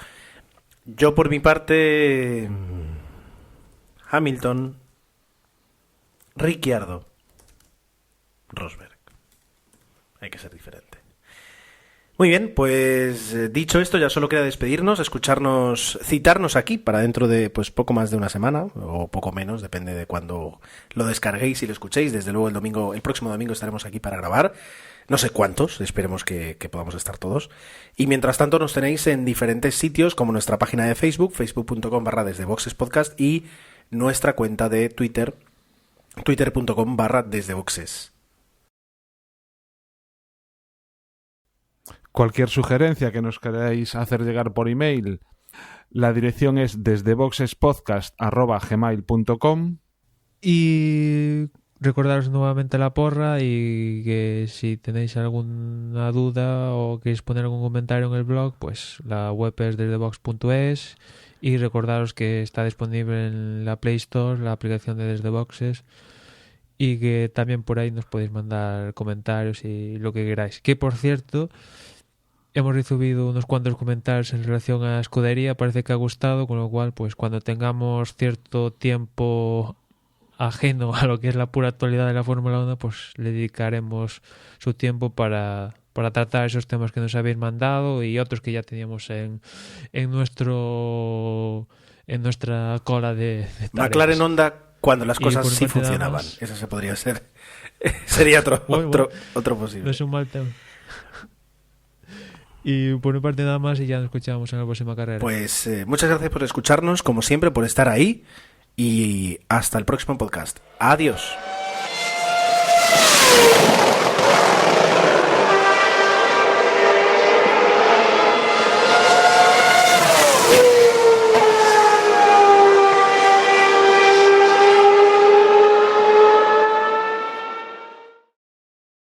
Yo por mi parte, Hamilton, Ricciardo, Rosberg. Hay que ser diferente. Muy bien, pues dicho esto, ya solo queda despedirnos, escucharnos, citarnos aquí para dentro de pues poco más de una semana, o poco menos, depende de cuando lo descarguéis y lo escuchéis. Desde luego el próximo domingo estaremos aquí para grabar. No sé cuántos, esperemos que podamos estar todos. Y mientras tanto nos tenéis en diferentes sitios, como nuestra página de Facebook, facebook.com/desdeboxespodcast, y nuestra cuenta de Twitter, twitter.com/desdeboxes. Cualquier sugerencia que nos queráis hacer llegar por email, la dirección es desdeboxespodcast@gmail.com. Y recordaros nuevamente la porra, y que si tenéis alguna duda o queréis poner algún comentario en el blog, pues la web es desdebox.es, y recordaros que está disponible en la Play Store la aplicación de Desde Boxes, y que también por ahí nos podéis mandar comentarios y lo que queráis. Que por cierto, hemos recibido unos cuantos comentarios en relación a Escudería, parece que ha gustado, con lo cual pues cuando tengamos cierto tiempo ajeno a lo que es la pura actualidad de la Fórmula 1, pues le dedicaremos su tiempo para tratar esos temas que nos habéis mandado y otros que ya teníamos en nuestra cola de tareas. McLaren Honda cuando las Y cosas por sí parte nada funcionaban. más. Eso se podría ser. Sería otro posible. No es un mal tema. Y por mi parte nada más, y ya nos escuchamos en la próxima carrera. Pues muchas gracias por escucharnos, como siempre, por estar ahí, y hasta el próximo podcast. Adiós.